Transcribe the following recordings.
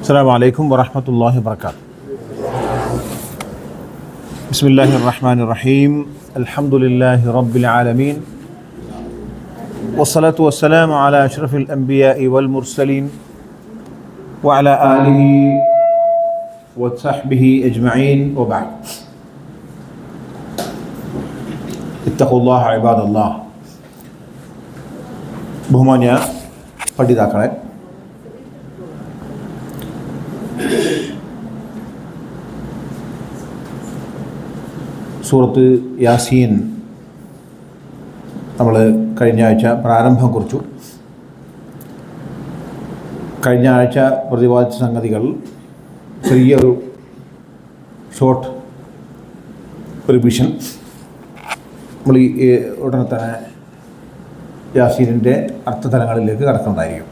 السلام عليكم ورحمة الله وبركاته. بسم الله الرحمن الرحيم. الحمد لله رب العالمين، والصلاة والسلام على أشرف الأنبياء والمرسلين وعلى آله وصحبه أجمعين، وبعد. اتقوا الله عباد الله. ബഹുമാന്യ പഠിതാക്കളെ, സൂറത്ത് യാസീൻ നമ്മൾ കഴിഞ്ഞ ആഴ്ച പ്രാരംഭം കുറിച്ചു. കഴിഞ്ഞ ആഴ്ച പ്രതിപാദിച്ച സംഗതികൾ ചെറിയൊരു ഷോർട്ട് റിവിഷൻ നമ്മൾ ഈ ഉടനെ തന്നെ യാസീനിൻ്റെ അർത്ഥതലങ്ങളിലേക്ക് കടക്കുന്നതായിരിക്കും.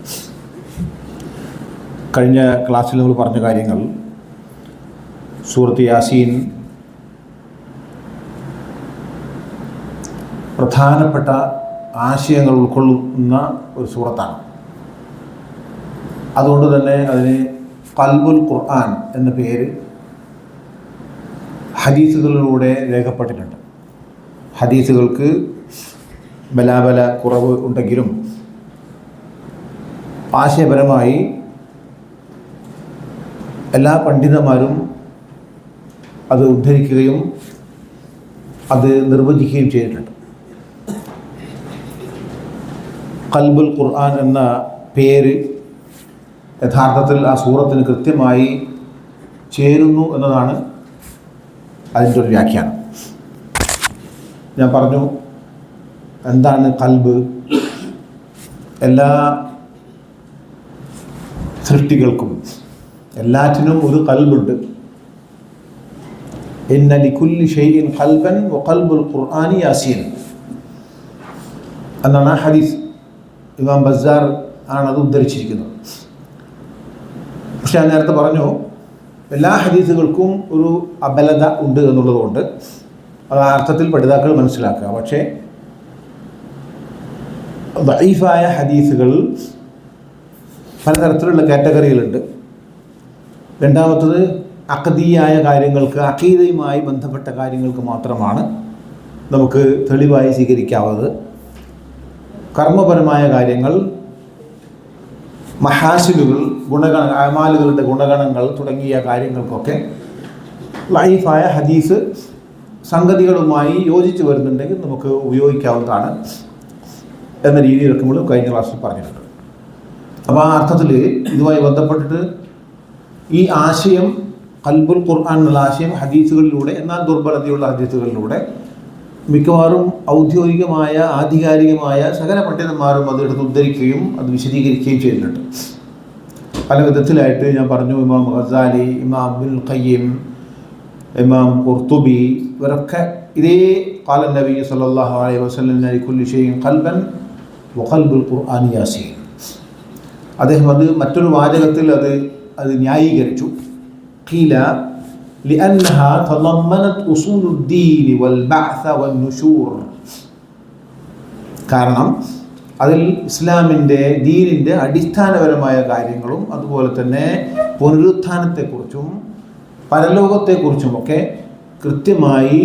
കഴിഞ്ഞ ക്ലാസ്സിൽ നമ്മൾ പറഞ്ഞ കാര്യങ്ങൾ, സൂറത്ത് യാസീൻ പ്രധാനപ്പെട്ട ആശയങ്ങൾ ഉൾക്കൊള്ളുന്ന ഒരു സൂറത്താണ്. അതുകൊണ്ട് തന്നെ അതിന് ഖൽബുൽ ഖുർആൻ എന്ന പേര് ഹദീസുകളിലൂടെ രേഖപ്പെട്ടിട്ടുണ്ട്. ഹദീസുകൾക്ക് ബലാബല കുറവ് ഉണ്ടെങ്കിലും ആശയപരമായി എല്ലാ പണ്ഡിതന്മാരും അത് ഉദ്ധരിക്കുകയും അത് നിർവചിക്കുകയും ചെയ്തിട്ടുണ്ട്. ഖൽബുൽ ഖുർആൻ എന്ന പേര് യഥാർത്ഥത്തിൽ ആ സൂറത്തിന് കൃത്യമായി ചേരുന്നു എന്നതാണ് അതിൻ്റെ ഒരു വ്യാഖ്യാനം. ഞാൻ പറഞ്ഞു, എന്താണ് ഖൽബ്? എല്ലാ സൃഷ്ടികൾക്കും എല്ലാറ്റിനും ഒരു ഖൽബുണ്ട്. ഇന്ന ലികുല്ലി ഷൈഇൻ ഖൽബൻ വഖൽബുൽ ഖുർആനി യാസീൻ എന്നാണ് ഹദീസ്. ഇമാം ബസാർ ആണത് ഉദ്ധരിച്ചിരിക്കുന്നത്. പക്ഷെ ഞാൻ നേരത്തെ പറഞ്ഞു, എല്ലാ ഹദീസുകൾക്കും ഒരു അബലത ഉണ്ട് എന്നുള്ളതുകൊണ്ട് അത് ആ അർത്ഥത്തിൽ പഠിതാക്കൾ മനസ്സിലാക്കുക. പക്ഷേ ദഈഫായ ഹദീസുകൾ പലതരത്തിലുള്ള കാറ്റഗറികളുണ്ട്. രണ്ടാമത്തത് അഖദീയായ കാര്യങ്ങൾക്ക്, അഖീദയുമായി ബന്ധപ്പെട്ട കാര്യങ്ങൾക്ക് മാത്രമാണ് നമുക്ക് തെളിവായി സ്വീകരിക്കാവുന്നത്. കർമ്മപരമായ കാര്യങ്ങൾ, മഹാസിലുകൾ, അമാലുകളുടെ ഗുണഗണങ്ങൾ തുടങ്ങിയ കാര്യങ്ങൾക്കൊക്കെ ലൈഫായ ഹദീസ് സംഗതികളുമായി യോജിച്ച് വരുന്നുണ്ടെങ്കിൽ നമുക്ക് ഉപയോഗിക്കാവുന്നതാണ് എന്ന രീതിയിലൊക്കെ നമ്മൾ കഴിഞ്ഞ ക്ലാസ്സിൽ പറഞ്ഞിട്ടുണ്ട്. അപ്പോൾ ആ അർത്ഥത്തിൽ ഇതുമായി ബന്ധപ്പെട്ടിട്ട് ഈ ആശയം, ഖൽബുൽ ഖുർആൻ എന്നുള്ള ആശയം ഹദീസുകളിലൂടെ, എന്നാൽ ദുർബലതയുള്ള ഹദീസുകളിലൂടെ മിക്കവാറും ഔദ്യോഗികമായ ആധികാരികമായ സകല പണ്ഡിതന്മാരും അതെടുത്ത് ഉദ്ധരിക്കുകയും അത് വിശദീകരിക്കുകയും ചെയ്തിട്ടുണ്ട്. പല വിധത്തിലായിട്ട് ഞാൻ പറഞ്ഞു. ഇമാം ഗസാലി, ഇമാം ഇബ്നുൽ ഖയ്യിം, ഇമാം ഖുർത്തുബി, ഇവരൊക്കെ ഇതേ ഖാല നബി സല്ലല്ലാഹു അലൈഹി വസല്ലം ലികുല്ലി ഷൈഇൻ ഖൽബൻ വഖൽബുൽ ഖുർആനി യാസീൻ. അദ്ദേഹം അത് മറ്റൊരു വാചകത്തിൽ അത് ന്യായീകരിച്ചു. ഖീല لأنها تضمنت أصول الدين والبعث والنشور. കാരണം അതിൽ ഇസ്ലാമിൻ്റെ ദീനിൻ്റെ അടിസ്ഥാനപരമായ കാര്യങ്ങളും അതുപോലെ തന്നെ പുനരുത്ഥാനത്തെക്കുറിച്ചും പരലോകത്തെക്കുറിച്ചുമൊക്കെ കൃത്യമായി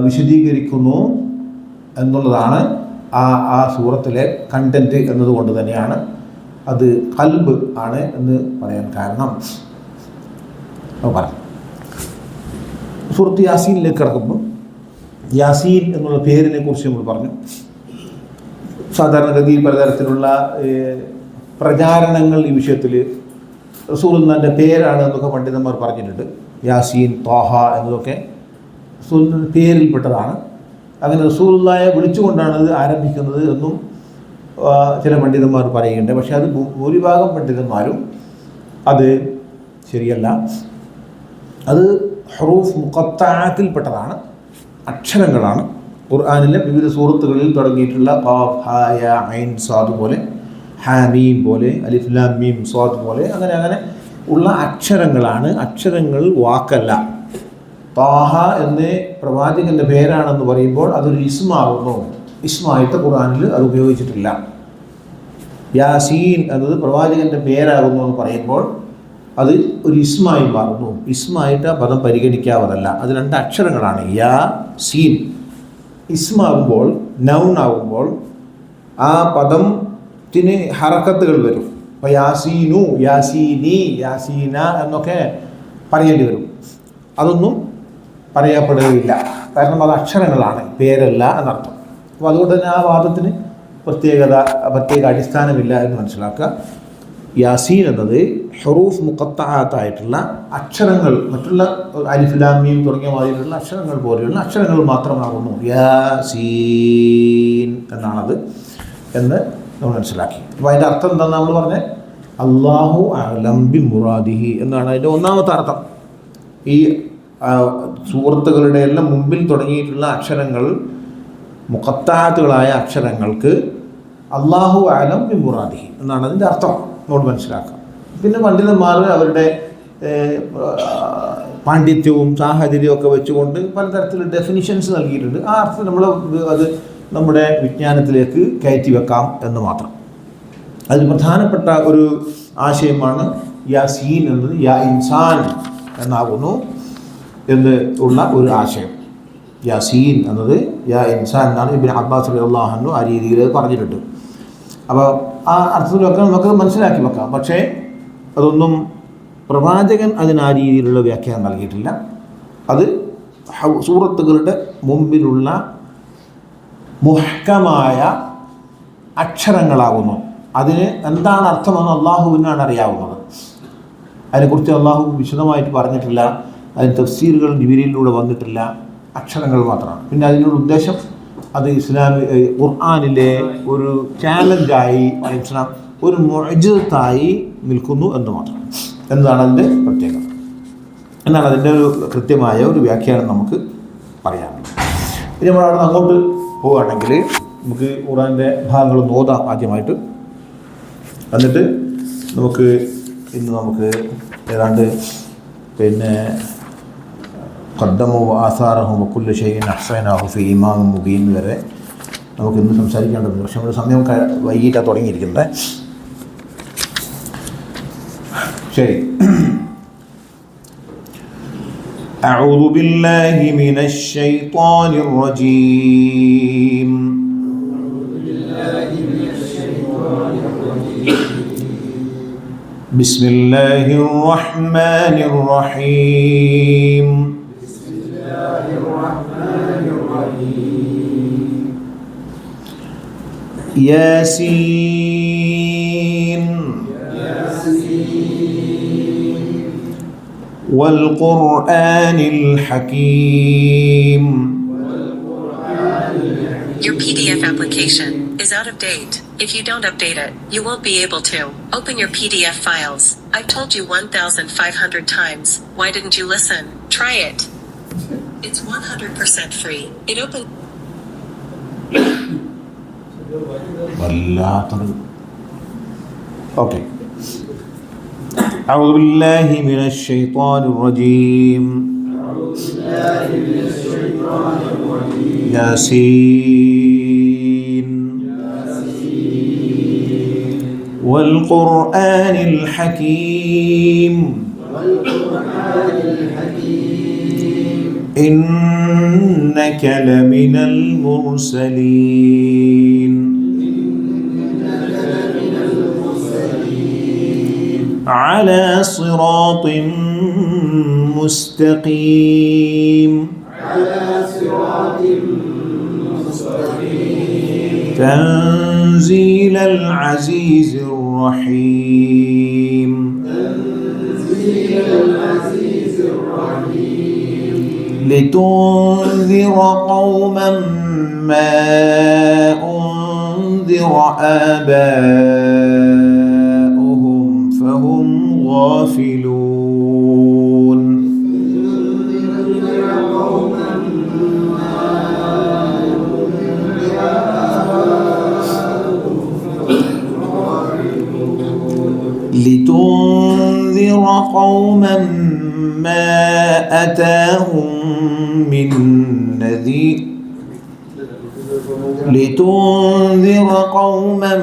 വിശദീകരിക്കുന്നു എന്നുള്ളതാണ് ആ സൂറത്തിലെ കണ്ടൻറ്റ് എന്നതുകൊണ്ട് തന്നെയാണ് അത് ഖൽബ് ആണ് എന്ന് പറയാൻ കാരണം. പറഞ്ഞു സൂറത്ത് യാസീനിലേക്ക് കിടക്കുമ്പോൾ യാസീൻ എന്നുള്ള പേരിനെ കുറിച്ച് നമ്മൾ പറഞ്ഞു. സാധാരണഗതിയിൽ പലതരത്തിലുള്ള പ്രചാരണങ്ങൾ ഈ വിഷയത്തിൽ റസൂലുള്ളാഹിൻ്റെ പേരാണ് എന്നൊക്കെ പണ്ഡിതന്മാർ പറഞ്ഞിട്ടുണ്ട്. യാസീൻ, ത്വാഹ എന്നതൊക്കെ റസൂലിൻ്റെ പേരിൽപ്പെട്ടതാണ്. അങ്ങനെ റസൂലുള്ളാഹിയെ വിളിച്ചുകൊണ്ടാണ് ഇത് ആരംഭിക്കുന്നത് എന്നും ചില പണ്ഡിതന്മാർ പറയുന്നുണ്ട്. പക്ഷേ അത് ഭൂരിഭാഗം പണ്ഡിതന്മാരും അത് ശരിയല്ല. അത് ഹുറൂഫ് മുഖത്താത്തിൽപ്പെട്ടതാണ്, അക്ഷരങ്ങളാണ്. ഖുർആനിലെ വിവിധ സൂറത്തുകളിൽ തുടങ്ങിയിട്ടുള്ള ഖാഫ്, ഹാ, യാ, ഐൻ, സാദ് പോലെ, ഹാമീം പോലെ, അലിഫ് ലാം മീം സ്വാദ് പോലെ അങ്ങനെ ഉള്ള അക്ഷരങ്ങളാണ്. അക്ഷരങ്ങൾ വാക്കല്ല. താഹ എന്ന് പ്രവാചകൻ്റെ പേരാണെന്ന് പറയുമ്പോൾ അതൊരു ഇസ്മാവുന്നു. ഇസ്മായിട്ട് ഖുർആനിൽ അത് ഉപയോഗിച്ചിട്ടില്ല. യാസീൻ എന്നത് പ്രവാചകൻ്റെ പേരാകുന്നു എന്ന് പറയുമ്പോൾ അത് ഒരു ഇസ്മായി മാറുന്നു. ഇസ്മായിട്ട് ആ പദം പരിഗണിക്കാവതല്ല. അത് 2 അക്ഷരങ്ങളാണ്. യാ സീൻ. ഇസ്മാകുമ്പോൾ, നൗൺ ആകുമ്പോൾ ആ പദത്തിന് ഹറക്കത്തുകൾ വരും. അപ്പോൾ യാസീനു, യാസീനി, യാസീന എന്നൊക്കെ പറയേണ്ടി വരും. അതൊന്നും പറയപ്പെടുകയില്ല. കാരണം അത് അക്ഷരങ്ങളാണ്, പേരല്ല എന്നർത്ഥം. അപ്പോൾ അതുകൊണ്ട് തന്നെ ആ വാദത്തിന് പ്രത്യേക അടിസ്ഥാനമില്ല എന്ന് മനസ്സിലാക്കുക. യാസീൻ എന്നത് ഹുറൂഫ് മുഖത്തായിട്ടുള്ള അക്ഷരങ്ങൾ, മറ്റുള്ള അലിഫ് ലാം മീം തുടങ്ങിയ മാതിരിയുള്ള അക്ഷരങ്ങൾ പോലെയുള്ള അക്ഷരങ്ങൾ മാത്രമാകുന്നു. യാസീൻ എന്നാണത് എന്ന് നമ്മൾ മനസ്സിലാക്കി. അപ്പോൾ അതിൻ്റെ അർത്ഥം എന്താണെന്ന് നമ്മൾ പറഞ്ഞത്, അല്ലാഹു അഅലം ബി മുറാദിഹി എന്നാണ് അതിൻ്റെ ഒന്നാമത്തെ അർത്ഥം. ഈ സൂറത്തുകളുടെ എല്ലാം മുമ്പിൽ തുടങ്ങിയിട്ടുള്ള അക്ഷരങ്ങൾ, മുഖത്താത്തുകളായ അക്ഷരങ്ങൾക്ക് അല്ലാഹു അഅലം ബി മുറാദിഹി എന്നാണ് അതിൻ്റെ അർത്ഥം നമ്മൾ മനസ്സിലാക്കാം. പിന്നെ പണ്ഡിതന്മാർ അവരുടെ പാണ്ഡിത്യവും സാഹചര്യവും ഒക്കെ വെച്ചുകൊണ്ട് പലതരത്തിലുള്ള ഡെഫിനിഷൻസ് നൽകിയിട്ടുണ്ട്. ആ അർത്ഥം നമ്മൾ അത് നമ്മുടെ വിജ്ഞാനത്തിലേക്ക് കയറ്റി വെക്കാം എന്ന് മാത്രം. അതിൽ പ്രധാനപ്പെട്ട ഒരു ആശയമാണ് യാസീൻ എന്നത് യാ ഇൻസാൻ എന്നാകുന്നു എന്ന് ഉള്ള ഒരു ആശയം. യാസീൻ എന്നത് യാ ഇൻസാൻ എന്നാണ് ഇബ്നു അബ്ബാസ് റളിയല്ലാഹു അൻഹു ആ രീതിയിൽ പറഞ്ഞിട്ടുണ്ട്. അപ്പോൾ ആ അർത്ഥത്തിലൊക്കെ നമുക്ക് മനസ്സിലാക്കി വെക്കാം. പക്ഷേ അതൊന്നും പ്രവാചകൻ അതിന് ആ രീതിയിലുള്ള വ്യാഖ്യാനം നൽകിയിട്ടില്ല. അത് സൂറത്തുകളുടെ മുമ്പിലുള്ള മുഹ്കമായ അക്ഷരങ്ങളാകുന്നു. അതിന് എന്താണ് അർത്ഥമെന്ന് അള്ളാഹുവിനാണ് അറിയാവുന്നത്. അതിനെക്കുറിച്ച് അള്ളാഹു വിശദമായിട്ട് പറഞ്ഞിട്ടില്ല. അതിന് തഫ്സീറുകൾ ജിബ്രീലിലൂടെ വന്നിട്ടില്ല. അക്ഷരങ്ങൾ മാത്രമാണ്. പിന്നെ അതിനുള്ള ഉദ്ദേശം അത് ഖുർആനിലെ ഒരു ചാലഞ്ചായി, ഒരു മുഅ്ജിസത്തായി നിൽക്കുന്നു എന്ന് മാത്രം. എന്നതാണ് അതിൻ്റെ പ്രത്യേകത. എന്നാണ് അതിൻ്റെ ഒരു കൃത്യമായ ഒരു വ്യാഖ്യാനം നമുക്ക് പറയാനുള്ളത്. ഇനി നമ്മൾ അവിടെ നിന്ന് അങ്ങോട്ട് പോവുകയാണെങ്കിൽ നമുക്ക് ഖുർആനിൻ്റെ ഭാഗങ്ങളൊന്ന് ഓതാം ആദ്യമായിട്ട്. എന്നിട്ട് നമുക്ക് ഏതാണ്ട് പിന്നെ ഖദ്ദമു ആസാറഹും വകുല്ലു ഷൈഇൻ അഹ്സൈനാഹു ഫീ ഇമാമിൻ മുബീൻ വരെ നമുക്കിന്ന് സംസാരിക്കേണ്ടതുണ്ട്. പക്ഷെ നമ്മുടെ സമയം വൈകിട്ടാണ് തുടങ്ങിയിരിക്കുന്നത്. ശരി. أعوذ بالله من الشيطان الرجيم. بسم الله الرحمن الرحيم. ياسين والقرآن الحكيم. Your PDF application is out of date. If you don't update it, you won't be able to open your PDF files. I've told you 1,500 times. Why didn't you listen? Try it. It's 100% free. It opens. Okay. أعوذ بالله من الشيطان الرجيم. ياسين والقرآن الحكيم. إنك لمن المرسلين على صراط مستقيم. تنزيل العزيز الرحيم. لتنذر قوما ما أنذر آباؤهم فهم غافلون. لتنذر قوما ما أتاهم من نذير. لتنذر قوما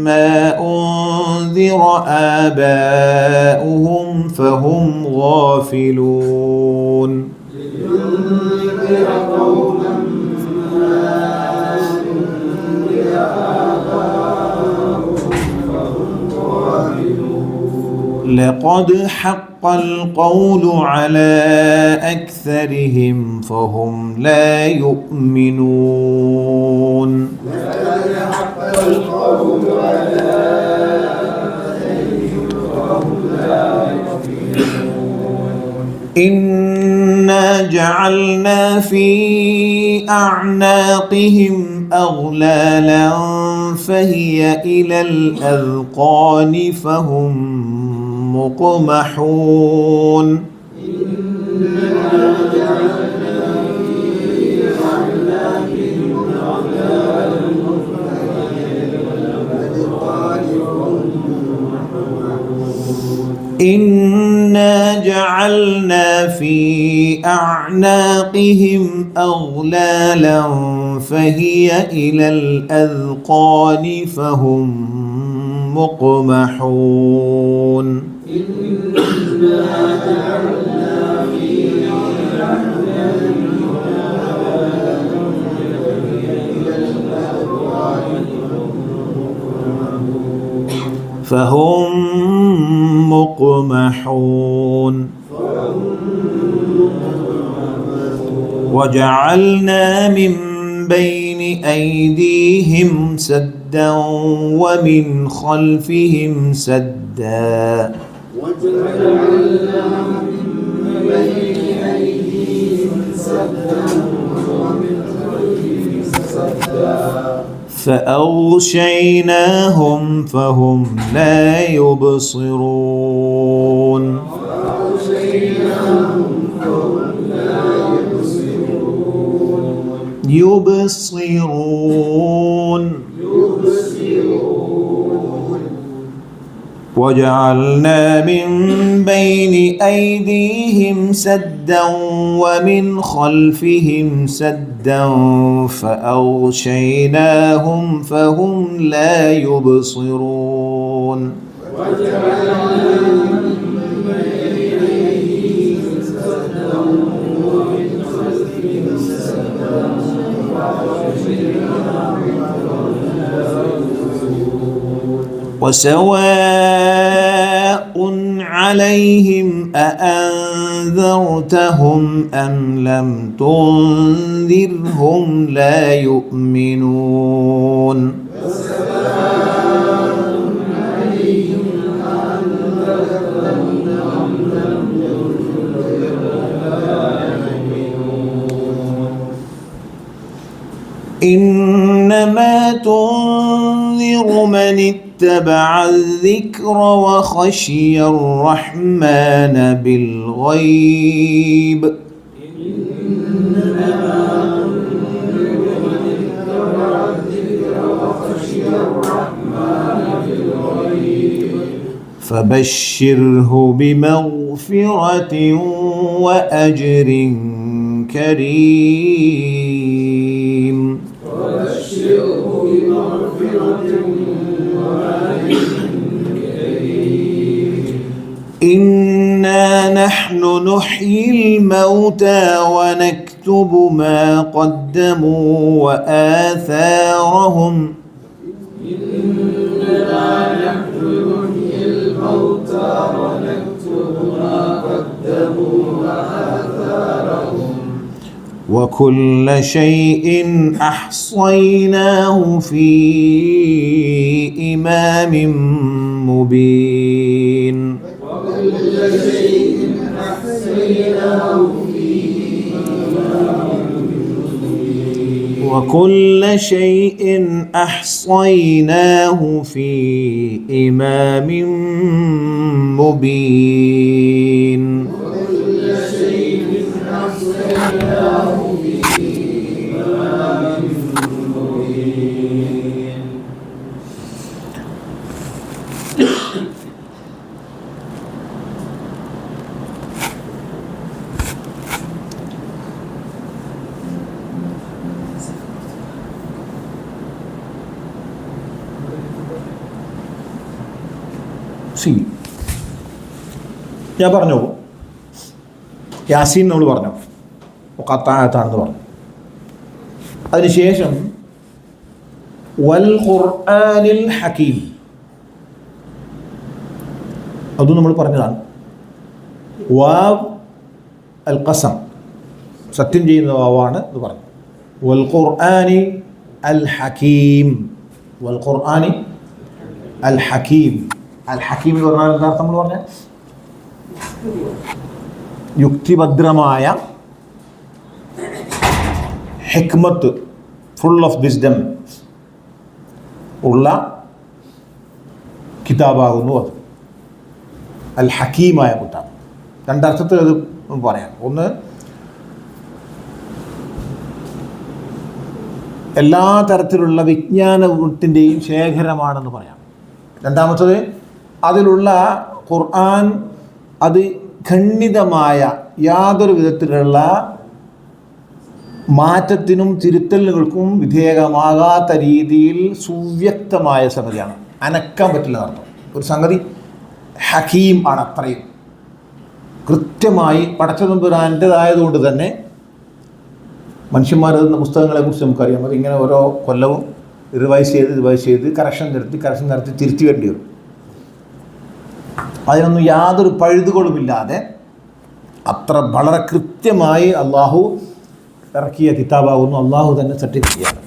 ما أنذر آباؤهم فهم غافلون لقد حق القول على أكثرهم فهم لا يؤمنون إنا جعلنا في أعناقهم أغلالا فهي إلى الأذقان فهم مقمحون إنا جعلنا في أعناقهم أغلالا فهي إلى الأذقان فهم مقمحون فهم مقمحون وجعلنا من بين أيديهم سدا ومن خلفهم سدا فأغشيناهم فهم لا يبصرون وجعلنا من بين أيديهم سدا ومن خلفهم سدا فأغشيناهم فهم لا يبصرون وسواء عليهم أأنذرتهم أم لم تنذرهم لا يؤمنون إنما تنذر من اتبع الذكر وخشي الرحمن بالغيب فبشره بمغفرة وأجر كريم إنا نحن نحيي الموتى ونكتب ما قدموا وآثارهم وكل شيء أحصيناه في إمام مبين وكل شيء أحصيناه في إمام مبين C ഞാൻ പറഞ്ഞു യാസീൻ നമ്മൾ പറഞ്ഞു ഖത്താഅത്താണെന്ന് പറഞ്ഞു. അതിനുശേഷം വൽ ഖുർആനിൽ ഹകീം അതും നമ്മൾ പറഞ്ഞതാണ്. വാവ് അൽ ഖസം സത്യം ചെയ്യുന്ന വാവാണ് എന്ന് പറഞ്ഞു. വൽ ഖുർആനി അൽ ഹകീം, വൽ ഖുർആനി അൽ ഹകീം. അൽ ഹകീം എന്ന് പറഞ്ഞാൽ എന്താ അർത്ഥം? നമ്മൾ പറഞ്ഞ യുക്തിഭദ്രമായ, ഹിക്മത്ത്, ഫുൾ ഓഫ് വിസ്ഡം ഉള്ള കിതാബാകുന്നു അത്. അൽ ഹക്കീമായ കിതാബ്. രണ്ടർത്ഥത്തിൽ അത് പറയാം. ഒന്ന്, എല്ലാ തരത്തിലുള്ള വിജ്ഞാനത്തിൻ്റെയും ശേഖരമാണെന്ന് പറയാം. രണ്ടാമത്തത്, അതിലുള്ള ഖുർആൻ അത് ഖണ്ഡിതമായ യാതൊരു വിധത്തിലുള്ള മാറ്റത്തിനും തിരുത്തലുകൾക്കും വിധേയമാകാത്ത രീതിയിൽ സുവ്യക്തമായ സംഗതിയാണ്. അനക്കാൻ പറ്റില്ല എന്നർത്ഥം. ഒരു സംഗതി ഹക്കീം ആണ്. അത്രയും കൃത്യമായി പടച്ചതമ്പുരാൻ്റെതായതുകൊണ്ട് തന്നെ മനുഷ്യന്മാർ എഴുതുന്ന പുസ്തകങ്ങളെക്കുറിച്ച് നമുക്കറിയാം. അത് ഇങ്ങനെ ഓരോ കൊല്ലവും റിവൈസ് ചെയ്ത് കറക്ഷൻ നടത്തി തിരുത്തി വേണ്ടി വരും. അതിനൊന്നും യാതൊരു പഴുതുകളുമില്ലാതെ അത്ര വളരെ കൃത്യമായി അള്ളാഹു ഇറക്കിയ കിതാബാകുന്നു. അള്ളാഹു തന്നെ സർട്ടിഫിക്കയാണ്.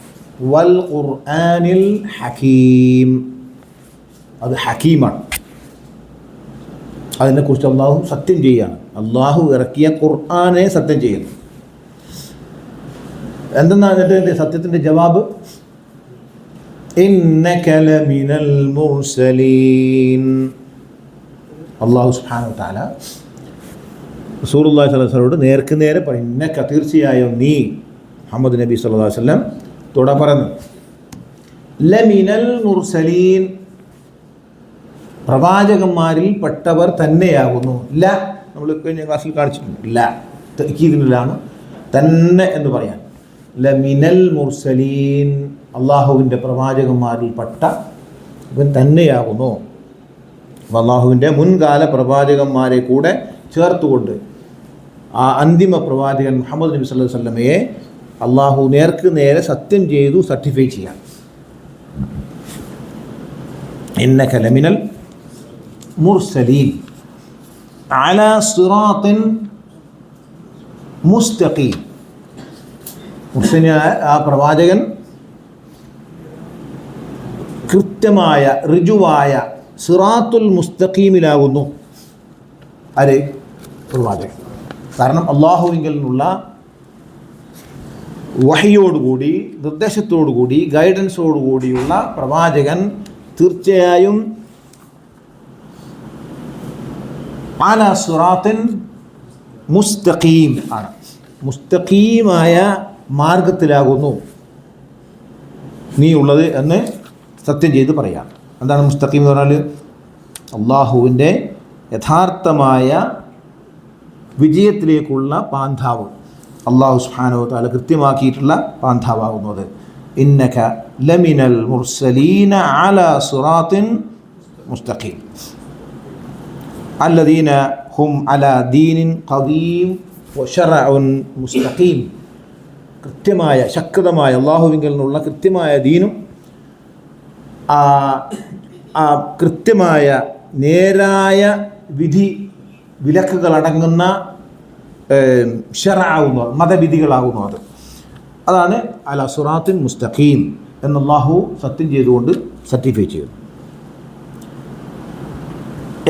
വൽ ഖുർആനിൽ ഹകീം, അത് ഹക്കീമാണ്. അതിനെക്കുറിച്ച് അള്ളാഹു സത്യം ചെയ്യുകയാണ്. അള്ളാഹു ഇറക്കിയ ഖുർആനെ സത്യം ചെയ്യുന്നു. എന്തെന്നാണ് എന്നിട്ട് സത്യത്തിൻ്റെ ജവാബ്? ഇന്നക ലമിനൽ മുർസലീൻ. അള്ളാഹു സുബ്ഹാനഹു വ തആല റസൂലുള്ളാഹി സ്വല്ലല്ലാഹു അലൈഹി വസല്ലമയോട് നേർക്ക് നേരെ പറയും, ഇന്നക തീർച്ചയായും നീ മുഹമ്മദ് നബി സ്വല്ലല്ലാഹു അലൈഹി വസല്ലം തുട പറഞ്ഞു, ലമിനൽ മുർസലീൻ, പ്രവാചകന്മാരിൽ പെട്ടവർ തന്നെയാകുന്നു. ല നമ്മൾ കഴിഞ്ഞ ക്ലാസ്സിൽ കാണിച്ചിട്ടുണ്ട്. ല തഅക്കീദിലാണ് തന്നെ എന്ന് പറയാൻ. ലമിനൽ മുർസലീൻ, അള്ളാഹുവിൻ്റെ പ്രവാചകന്മാരിൽ പെട്ട ഇവൻ തന്നെയാകുന്നു. അള്ളാഹുവിൻ്റെ മുൻകാല പ്രവാചകന്മാരെ കൂടെ ചേർത്തുകൊണ്ട് ആ അന്തിമ പ്രവാചകൻ മുഹമ്മദ് നബി സല്ലല്ലാഹു അലൈഹി വസല്ലമയെ അള്ളാഹു നേർക്ക് നേരെ സത്യം ചെയ്തു സർട്ടിഫൈ ചെയ്യാം. ഇന്നക ലമിനൽ മുർസലീൻ അലാ സിറാത്തിൻ മുസ്തഖീം. മുർസലിനായ ആ പ്രവാചകൻ കൃത്യമായ ഋജുവായ സിറാത്തുൽ മുസ്തഖീമിലാകുന്നു. ആര്? പ്രവാചകൻ. കാരണം അള്ളാഹുവിങ്കിൽ നിന്നുള്ള വഹിയോടുകൂടി, നിർദ്ദേശത്തോടുകൂടി, ഗൈഡൻസോടുകൂടിയുള്ള പ്രവാചകൻ തീർച്ചയായും അലാ സിറാത്തിൻ മുസ്തഖീം ആണ്. മുസ്തഖീമായ മാർഗത്തിലാകുന്നു നീ ഉള്ളത് എന്ന് സത്യം ചെയ്ത് പറയാം. എന്താണ് മുസ്തഖീം എന്ന് പറഞ്ഞാൽ? അള്ളാഹുവിൻ്റെ യഥാർത്ഥമായ വിജയത്തിലേക്കുള്ള പാന്താവ് അള്ളാഹു സുബ്ഹാനഹു വ തആല കൃത്യമാക്കിയിട്ടുള്ള പാന്താവാകുന്നത്. ഇന്നക ലമിനൽ മുർസലീന അലാ സിറാത്തിൻ മുസ്തഖീം അല്ലദീന ഹും അലാ ദീനിൻ ഖദീം വശറഉൻ മുസ്തഖീം. കൃത്യമായ ശക്തമായ അള്ളാഹുവിങ്കിൽ നിന്നുള്ള കൃത്യമായ ദീനും കൃത്യമായ നേരായ വിധി വിലക്കുകളടങ്ങുന്ന ശറഅാകുന്നു, മതവിധികളാകുന്നു. അതാണ് അലാ സിറാത്തിൻ മുസ്തഖീം എന്ന് അള്ളാഹു സത്യം ചെയ്തുകൊണ്ട് സർട്ടിഫൈ ചെയ്യുന്നു.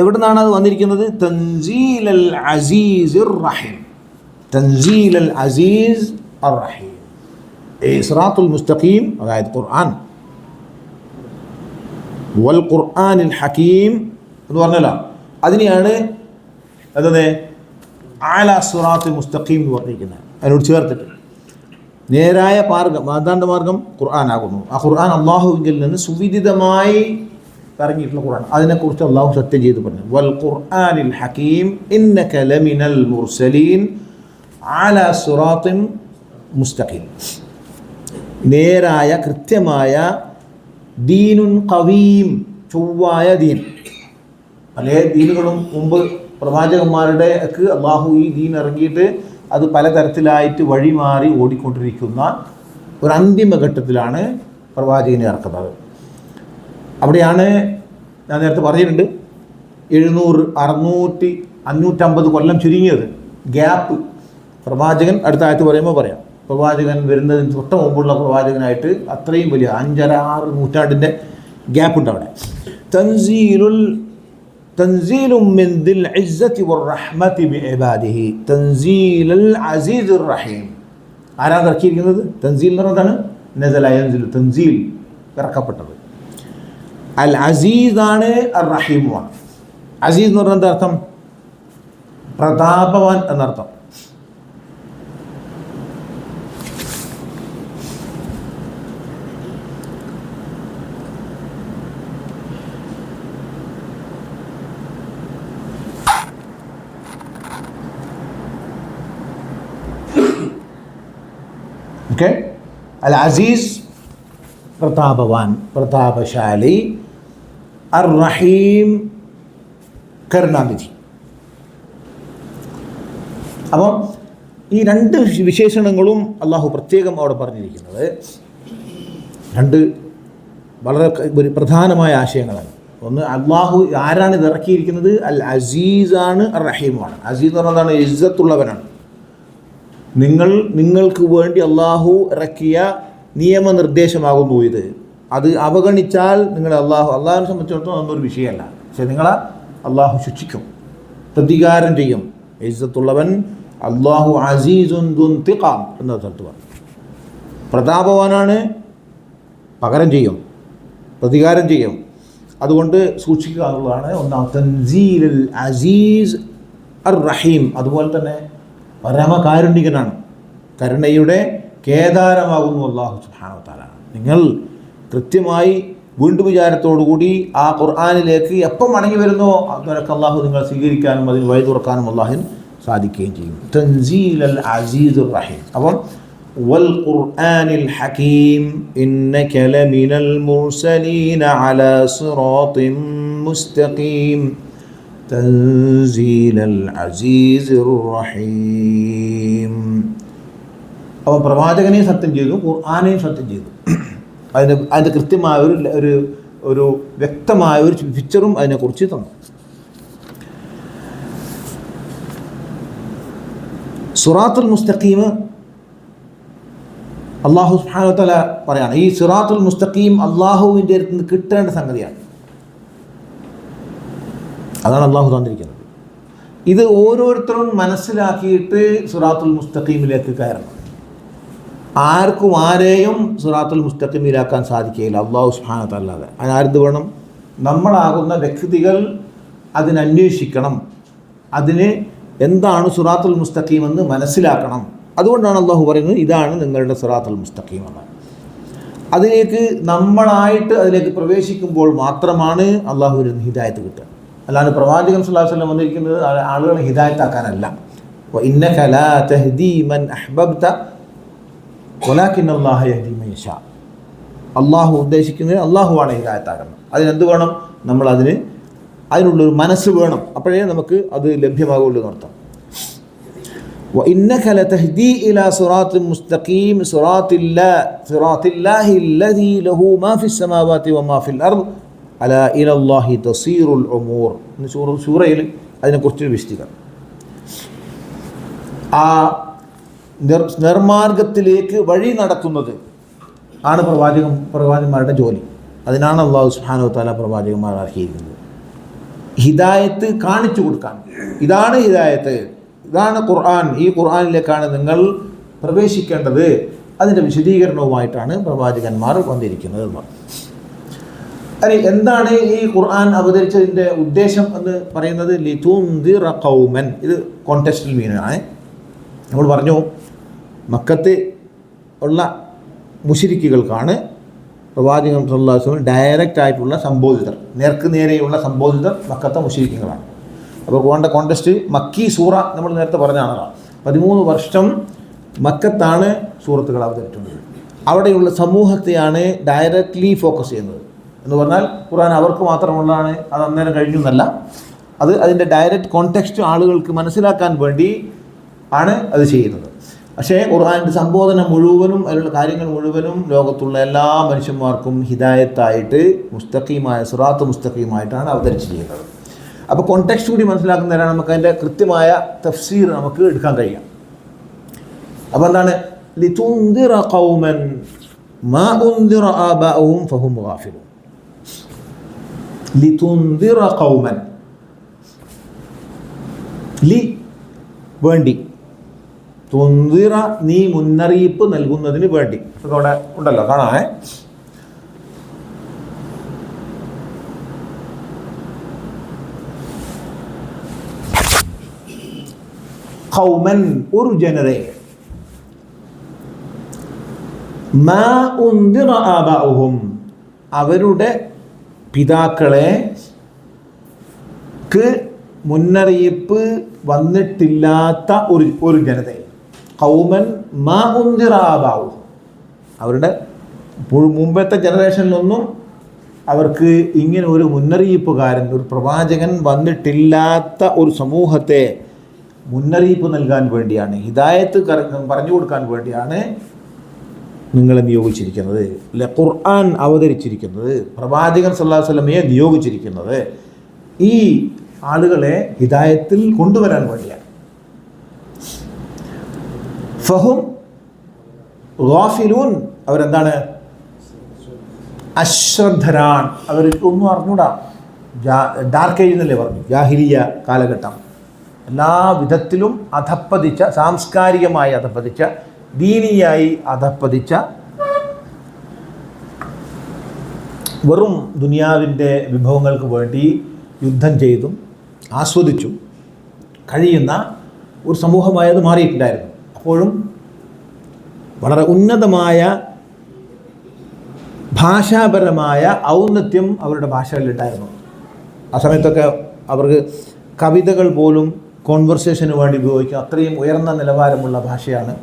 എവിടെ നിന്നാണ് അത് വന്നിരിക്കുന്നത്? തൻസീലൽ അസീസിർ റഹീം. തൻസീലൽ അസീസ് അർ റഹീം. സിറാത്തുൽ മുസ്തഖീം അതായത് ഖുർആൻ, വൽ ഖുർആനിൽ ഹകീം എന്ന് പറഞ്ഞല്ലോ, അതിനെയാണ് അതെ അലാ സിറാത്തുൽ മുസ്തഖീം എന്ന് പറഞ്ഞിരിക്കുന്നത്. അതിനോട് ചേർത്തിട്ട് നേരായ മാർഗം, മാതാണ്ട മാർഗം ഖുർആൻ ആകുന്നു. ആ ഖുർആൻ അള്ളാഹുവിൽ നിന്ന് സുവിദിതമായി ഇറങ്ങിയിട്ടുള്ള ഖുർആൻ. അതിനെക്കുറിച്ച് അള്ളാഹു സത്യം ചെയ്ത് പറഞ്ഞു, വൽ ഖുർആനിൽ ഹകീം ഇന്നക ലമിനൽ മുർസലീൻ അലാ സിറാത്തിൻ മുസ്തഖീം. നേരായ കൃത്യമായ ദീനുൻ ഖവീം, ചൊവ്വായ ദീൻ. പല ദീനുകളും മുമ്പ് പ്രവാചകന്മാരുടെ ഒക്കെ അള്ളാഹു ഈ ദീൻ ഇറങ്ങിയിട്ട് അത് പലതരത്തിലായിട്ട് വഴിമാറി ഓടിക്കൊണ്ടിരിക്കുന്ന ഒരു അന്തിമഘട്ടത്തിലാണ് പ്രവാചകനെ ഇറക്കുന്നത്. അവിടെയാണ് ഞാൻ നേരത്തെ പറഞ്ഞിട്ടുണ്ട് 700, 600, 550 കൊല്ലം ചുരുങ്ങിയത് ഗ്യാപ്പ്. പ്രവാചകൻ അടുത്ത ആയത്ത് പറയുമ്പോൾ പറയാം, പ്രവാചകൻ വരുന്നതിന് തൊട്ട് മുമ്പുള്ള പ്രവാചകനായിട്ട് അത്രയും വലിയ 5-6 നൂറ്റാണ്ടിൻ്റെ ഗ്യാപ്പുണ്ട് അവിടെ. തൻസീലും മിൻ ദിൽ ഇസ്സത്തി വറഹ്മതി ബിഇബാദിഹി തൻസീലുൽ അസീസുർ റഹീം. ആരാണ് ഇറക്കിയിരിക്കുന്നത്? തൻസീൽ എന്ന് പറഞ്ഞതാണ് നസല യൻസിലു, തൻസീൽ ഇറക്കപ്പെട്ടത്. അൽ അസീസാണ് അർ റഹീമുമാണ്. അസീസ് എന്ന് പറഞ്ഞാൽ എന്താ അർത്ഥം? പ്രതാപവാൻ എന്നർത്ഥം. ഓക്കെ, അൽ അസീസ് പ്രതാപവാൻ, പ്രതാപശാലി. അർ റഹീം കരുണാനിധി. അപ്പം ഈ രണ്ട് വിശേഷണങ്ങളും അള്ളാഹു പ്രത്യേകം അവിടെ പറഞ്ഞിരിക്കുന്നത് രണ്ട് വളരെ പ്രധാനമായ ആശയങ്ങളാണ്. ഒന്ന്, അള്ളാഹു ആരാണ് ഇത് ഇറക്കിയിരിക്കുന്നത്? അൽ അസീസാണ്, അർ റഹീമാണ്. അസീസ് എന്ന് പറഞ്ഞതാണ് ഇസ്സത്തുള്ളവനാണ്. നിങ്ങൾക്ക് വേണ്ടി അള്ളാഹു ഇറക്കിയ നിയമനിർദ്ദേശമാകുന്നു ഇത്. അത് അവഗണിച്ചാൽ നിങ്ങൾ അള്ളാഹുവിനെ സംബന്ധിച്ചിടത്തോളം അതൊന്നൊരു വിഷയമല്ല. പക്ഷെ നിങ്ങളെ അള്ളാഹു ശിക്ഷിക്കും, പ്രതികാരം ചെയ്യും. ഇസ്സത്തുള്ളവൻ അള്ളാഹു അസീസുൻ ദുൻതിഖാം എന്ന സ്ഥലത്ത് പറഞ്ഞു. പ്രതാപവാനാണ്, പകരം ചെയ്യും, പ്രതികാരം ചെയ്യും. അതുകൊണ്ട് സൂക്ഷിക്കുക എന്നുള്ളതാണ് ഒന്നാം. തൻസീലുൽ അസീസ് അർ റഹീം. അതുപോലെ തന്നെ പരമകാരുണികനാണ്, കരുണയുടെ കേദാരമാകുന്നു അല്ലാഹു സുബ്ഹാനഹു വ തആല. നിങ്ങൾ കൃത്യമായി വീണ്ടും വിചാരത്തോടുകൂടി ആ ഖുർആനിലേക്ക് എപ്പം മടങ്ങി വരുന്നോ അതിനൊക്കെ അള്ളാഹു നിങ്ങൾ സ്വീകരിക്കാനും അതിന് വഴി തുറക്കാനും അള്ളാഹിന് സാധിക്കുകയും ചെയ്യും. തൻസീലുൽ അസീസുർ റഹീം. അപ്പം വൽ ഖുർആനിൽ ഹകീം ഇന്നക ലമിനൽ മുർസലീന അലാ സിറാത്തിൻ മുസ്തഖീം തൻസീലുൽ അസീസുർ റഹീം. അപ്പോൾ പ്രവാചകനെയും സത്യം ചെയ്തു, ഖുർആനെയും സത്യം ചെയ്തു. അതിൻ്റെ കൃത്യമായ ഒരു വ്യക്തമായ ഒരു പിക്ചറും അതിനെക്കുറിച്ച് തന്നു. സിറാത്തുൽ മുസ്തഖീം അള്ളാഹു സുബ്ഹാനഹു വ തആല പറയാണ്, ഈ സിറാത്തുൽ മുസ്തഖീം അള്ളാഹുവിൻ്റെ അടുത്ത് നിന്ന് കിട്ടേണ്ട സംഗതിയാണ്. അതാണ് അള്ളാഹു തന്നിരിക്കുന്നത്. ഇത് ഓരോരുത്തരും മനസ്സിലാക്കിയിട്ട് സിറാത്തുൽ മുസ്തഖീമിലേക്ക് കയറണം. ആർക്കും ആരെയും സിറാത്തുൽ മുസ്തഖീമിലാക്കാൻ സാധിക്കുകയില്ല അള്ളാഹു സുബ്ഹാനഹു വ തആല അല്ലാതെ. അതിനാരത് വേണം? നമ്മളാകുന്ന വ്യക്തികൾ അതിനന്വേഷിക്കണം, അതിന് എന്താണ് സിറാത്തുൽ മുസ്തഖീം എന്ന് മനസ്സിലാക്കണം. അതുകൊണ്ടാണ് അള്ളാഹു പറയുന്നത് ഇതാണ് നിങ്ങളുടെ സിറാത്തുൽ മുസ്തഖീം എന്ന്. അതിലേക്ക് നമ്മളായിട്ട് അതിലേക്ക് പ്രവേശിക്കുമ്പോൾ മാത്രമാണ് അള്ളാഹുവിന് ഹിദായത്ത് കിട്ടുക. അല്ലാതെ പ്രവാചകൻ സ്വല്ലല്ലാഹു അലൈഹി വസല്ലം വന്നിരിക്കുന്നത് ആളുകളെ ഹിദായത്താക്കാനല്ല. വഇന്നക ലാ തഹ്ദീ മൻ അഹ്ബബ്ത വലാകിൻ അല്ലാഹ യഹ്ദീ മൻ യശാ. അള്ളാഹു ഉദ്ദേശിക്കുന്നത് അള്ളാഹുവാണ് ഹിദായത്താക്കുന്നത്. അതിനെന്ത് വേണം? അതിനുള്ളൊരു മനസ്സ് വേണം. അപ്പോഴേ നമുക്ക് അത് ലഭ്യമാകുള്ളൂ എന്നർത്ഥം. وإنك لتهدي إلى صراط مستقيم صراط الله الذي له ما في السماوات وما في الأرض ألا إلى الله تصير الأمور. സൂറയിൽ അതിനെക്കുറിച്ച് വിശദീകരണം. ആ നിർമാർഗത്തിലേക്ക് വഴി നടത്തുന്നത് ആണ് പ്രവാചകന്മാരുടെ ജോലി. അതിനാണ് അല്ലാഹു സുബ്ഹാനഹു വ തആല പ്രവാചകന്മാരെ ഇറക്കിയിരിക്കുന്നത്. ഹിദായത്ത് കാണിച്ചു കൊടുക്കാൻ. ഇതാണ് ഹിദായത്ത്, ഇതാണ് ഖുർആൻ, ഈ ഖുർആനിലേക്കാണ് നിങ്ങൾ പ്രവേശിക്കേണ്ടത്. അതിൻ്റെ വിശദീകരണവുമായിട്ടാണ് പ്രവാചകന്മാർ വന്നിരിക്കുന്നത് എന്ന്. അനി എന്താണ് ഈ ഖുർആൻ അവതരിച്ചതിൻ്റെ ഉദ്ദേശം എന്ന് പറയുന്നത്? ലിതുൻദിറ ഖൗമൻ. ഇത് കോണ്ടെക്സ്റ്റൽ മീനാണ്. നമ്മൾ പറഞ്ഞു മക്കത്ത് ഉള്ള മുശ്രിക്കുകൾക്കാണ് പ്രവാചകൻ സല്ലല്ലാഹു അലൈഹി വസല്ലം ഡയറക്റ്റ് ആയിട്ടുള്ള സംബോധിതർ, നേർക്ക് നേരെയുള്ള സംബോധിതർ മക്കത്തെ മുശ്രിക്കുകളാണ്. അപ്പോൾ ഖുർആൻ്റെ കോണ്ടെക്സ്റ്റ് മക്കി സൂറ നമ്മൾ നേരത്തെ പറഞ്ഞാണ്. 13 വർഷം മക്കത്താണ് സൂറത്തുകൾ അവതരിച്ചുള്ളത്. അവിടെയുള്ള സമൂഹത്തെയാണ് ഡയറക്റ്റ്ലി ഫോക്കസ് ചെയ്യുന്നത്. എന്ന് പറഞ്ഞാൽ ഖുർആൻ അവർക്ക് മാത്രമുള്ളതാണ്, അത് അന്നേരം കഴിഞ്ഞു എന്നല്ല. അത് അതിൻ്റെ ഡയറക്റ്റ് കോണ്ടെക്സ്റ്റ് ആളുകൾക്ക് മനസ്സിലാക്കാൻ വേണ്ടി ആണ് അത് ചെയ്യുന്നത്. പക്ഷേ ഖുർആനിൻ്റെ സംബോധന മുഴുവനും, അതിലുള്ള കാര്യങ്ങൾ മുഴുവനും ലോകത്തുള്ള എല്ലാ മനുഷ്യന്മാർക്കും ഹിദായത്തായിട്ട് മുസ്തഖീമായ സിറാത്ത് മുസ്തഖീമായിട്ടാണ് അവതരിച്ചിരിക്കുന്നത്. അപ്പോൾ കോണ്ടെക്സ്റ്റ് കൂടി മനസ്സിലാക്കുന്നതിനാണ് നമുക്ക് അതിൻ്റെ കൃത്യമായ തഫ്സീർ നമുക്ക് എടുക്കാൻ കഴിയാം. അപ്പോൾ എന്താണ് ലിതുൻദിറ ഖൗമൻ മാ ഉൻദിറ ആബാഉഹും ഫഹും ഗാഫിലൂൻ. ലിതുൻദിറ ഖൗമൻ, ലി വേണ്ടി, തുൻദിറ നീ മുന്നറിയിപ്പ് നൽകുന്നതിന് വേണ്ടി. ഇതൊക്കെ അവിടെ ഉണ്ടല്ലോ, കാണാമേ. ഖൗമൻ ഒരു ജനതയെ, മാ ഉൻദിറ ആബാഉഹും അവരുടെ പിതാക്കളെ മുന്നറിയിപ്പ് വന്നിട്ടില്ലാത്ത ഒരു ജനതയെ. ഖൗമൻ മാ ഉൻദിറ ആബാഉഹും അവരുടെ മുമ്പത്തെ ജനറേഷനിലൊന്നും അവർക്ക് ഇങ്ങനെ ഒരു മുന്നറിയിപ്പുകാരൻ, ഒരു പ്രവാചകൻ വന്നിട്ടില്ലാത്ത ഒരു സമൂഹത്തെ മുന്നറിയിപ്പ് നൽകാൻ വേണ്ടിയാണ്, ഹിദായത്ത് പറഞ്ഞു കൊടുക്കാൻ വേണ്ടിയാണ് നിങ്ങളെ നിയോഗിച്ചിരിക്കുന്നത്. ഖുർആൻ അവതരിച്ചിരിക്കുന്നത്, പ്രവാചകൻ സല്ലല്ലാഹു അലൈഹി വസല്ലമയെ നിയോഗിച്ചിരിക്കുന്നത് ഈ ആളുകളെ ഹിദായത്തിൽ കൊണ്ടുവരാൻ വേണ്ടിയാണ്. ഫഹും ഗാഫിലൂൻ അവരെന്താണ്? അശ്രദ്ധരാൻ. അവർക്ക് ഒന്നും അറിഞ്ഞൂടാ. ഡാർക്ക് ഏജ് എന്നല്ലേ പറഞ്ഞു, ജാഹിലിയ കാലഘട്ടം. എല്ലാ വിധത്തിലും അധപ്പതിച്ച, സാംസ്കാരികമായി അധപ്പതിച്ച, ദീനിയായി അധപ്പതിച്ച, വെറും ദുനിയാവിൻ്റെ വിഭവങ്ങൾക്ക് വേണ്ടി യുദ്ധം ചെയ്തും ആസ്വദിച്ചും കഴിയുന്ന ഒരു സമൂഹമായത് മാറിയിട്ടുണ്ടായിരുന്നു. അപ്പോഴും വളരെ ഉന്നതമായ ഭാഷാപരമായ ഔന്നത്യം അവരുടെ ഭാഷകളിലുണ്ടായിരുന്നു. ആ സമയത്തൊക്കെ അവർക്ക് കവിതകൾ പോലും കോൺവെർസേഷന് വേണ്ടി ഉപയോഗിക്കും. അത്രയും ഉയർന്ന നിലവാരമുള്ള ഭാഷയാണ്.